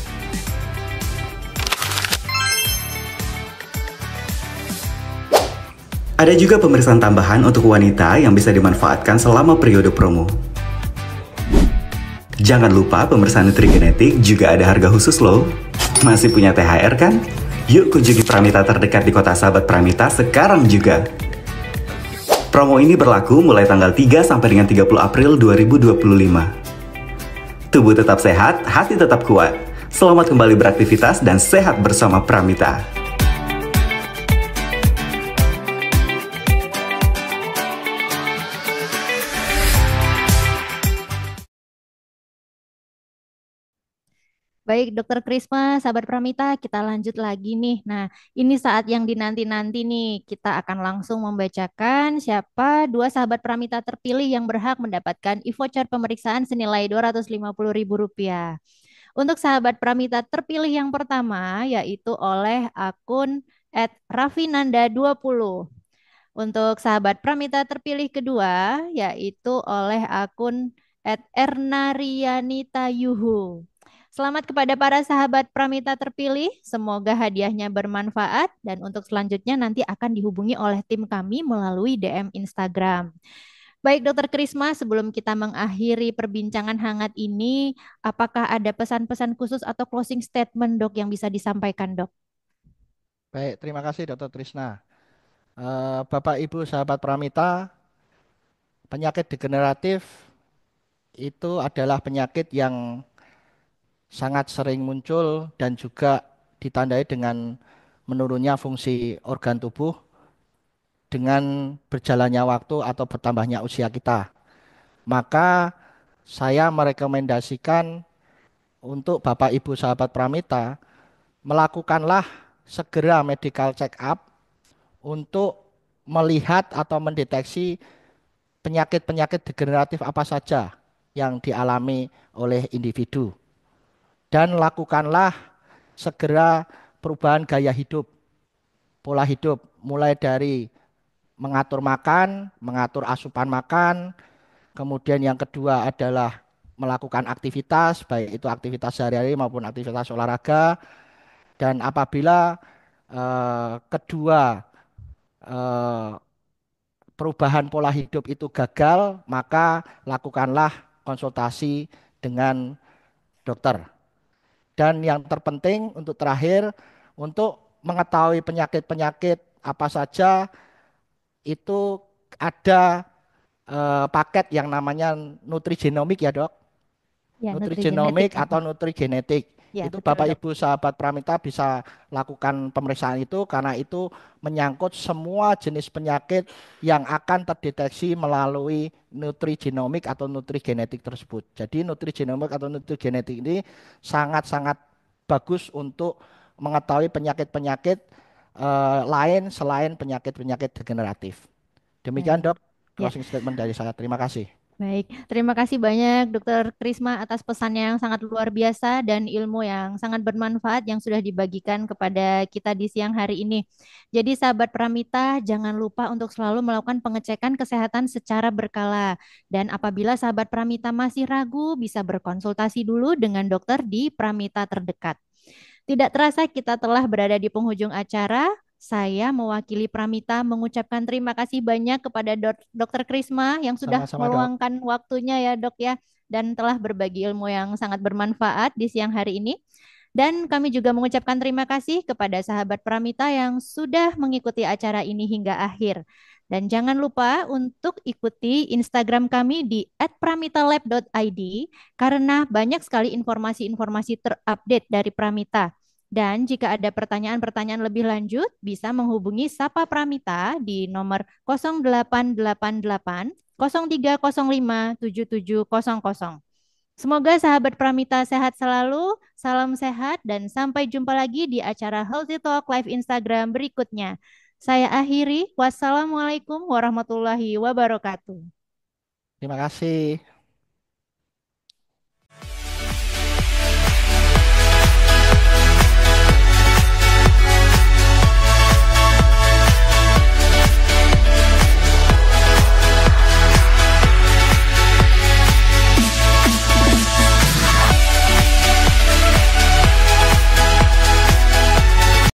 Ada juga pemeriksaan tambahan untuk wanita yang bisa dimanfaatkan selama periode promo. Jangan lupa pemeriksaan nutrigenetik juga ada harga khusus loh. Masih punya THR kan? Yuk kunjungi Pramita terdekat di kota sahabat Pramita sekarang juga. Promo ini berlaku mulai tanggal 3 sampai dengan 30 April 2025. Tubuh tetap sehat, hati tetap kuat. Selamat kembali beraktivitas dan sehat bersama Pramita. Baik, Dokter Krisma, sahabat Pramita, kita lanjut lagi nih. Nah, ini saat yang dinanti-nanti nih. Kita akan langsung membacakan siapa dua sahabat Pramita terpilih yang berhak mendapatkan e-voucher pemeriksaan senilai Rp250.000. Untuk sahabat Pramita terpilih yang pertama, yaitu oleh akun @rafinanda20. Untuk sahabat Pramita terpilih kedua yaitu oleh akun @ernarianitayuhu. Selamat kepada para sahabat Pramita terpilih. Semoga hadiahnya bermanfaat dan untuk selanjutnya nanti akan dihubungi oleh tim kami melalui DM Instagram. Baik, Dokter Krisma, sebelum kita mengakhiri perbincangan hangat ini, apakah ada pesan-pesan khusus atau closing statement, Dok, yang bisa disampaikan, Dok? Baik, terima kasih Dr. Trisna. Bapak Ibu sahabat Pramita, penyakit degeneratif itu adalah penyakit yang sangat sering muncul dan juga ditandai dengan menurunnya fungsi organ tubuh dengan berjalannya waktu atau bertambahnya usia kita. Maka saya merekomendasikan untuk Bapak Ibu sahabat Pramita melakukanlah segera medical check up untuk melihat atau mendeteksi penyakit-penyakit degeneratif apa saja yang dialami oleh individu. Dan lakukanlah segera perubahan gaya hidup, pola hidup, mulai dari mengatur makan, mengatur asupan makan, kemudian yang kedua adalah melakukan aktivitas, baik itu aktivitas sehari-hari maupun aktivitas olahraga. Dan apabila kedua eh, perubahan pola hidup itu gagal, maka lakukanlah konsultasi dengan dokter. Dan yang terpenting untuk terakhir, untuk mengetahui penyakit-penyakit apa saja itu ada paket yang namanya nutrigenomik ya dok. Ya, nutrigenetik. Nutrigenomik atau nutrigenetik. Ya, Itu betul, Bapak Dok. Ibu sahabat Pramita bisa lakukan pemeriksaan itu karena itu menyangkut semua jenis penyakit yang akan terdeteksi melalui nutrigenomik atau nutrigenetik tersebut. Jadi nutrigenomik atau nutrigenetik ini sangat-sangat bagus untuk mengetahui penyakit-penyakit lain selain penyakit-penyakit degeneratif. Demikian Baik. dok, Ya. closing statement dari saya. Terima kasih. Baik, terima kasih banyak Dokter Krisma atas pesannya yang sangat luar biasa dan ilmu yang sangat bermanfaat yang sudah dibagikan kepada kita di siang hari ini. Jadi sahabat Pramita, jangan lupa untuk selalu melakukan pengecekan kesehatan secara berkala. Dan apabila sahabat Pramita masih ragu, bisa berkonsultasi dulu dengan dokter di Pramita terdekat. Tidak terasa kita telah berada di penghujung acara. Saya mewakili Pramita mengucapkan terima kasih banyak kepada Dokter Krisma yang sudah Sama-sama dok. meluangkan waktunya ya dok ya dan telah berbagi ilmu yang sangat bermanfaat di siang hari ini. Dan kami juga mengucapkan terima kasih kepada sahabat Pramita yang sudah mengikuti acara ini hingga akhir. Dan jangan lupa untuk ikuti Instagram kami di @pramitalab.id karena banyak sekali informasi-informasi terupdate dari Pramita. Dan jika ada pertanyaan-pertanyaan lebih lanjut, bisa menghubungi Sapa Pramita di nomor 0888 0305 7700. Semoga sahabat Pramita sehat selalu, salam sehat, dan sampai jumpa lagi di acara Healthy Talk Live Instagram berikutnya. Saya akhiri, wassalamualaikum warahmatullahi wabarakatuh. Terima kasih.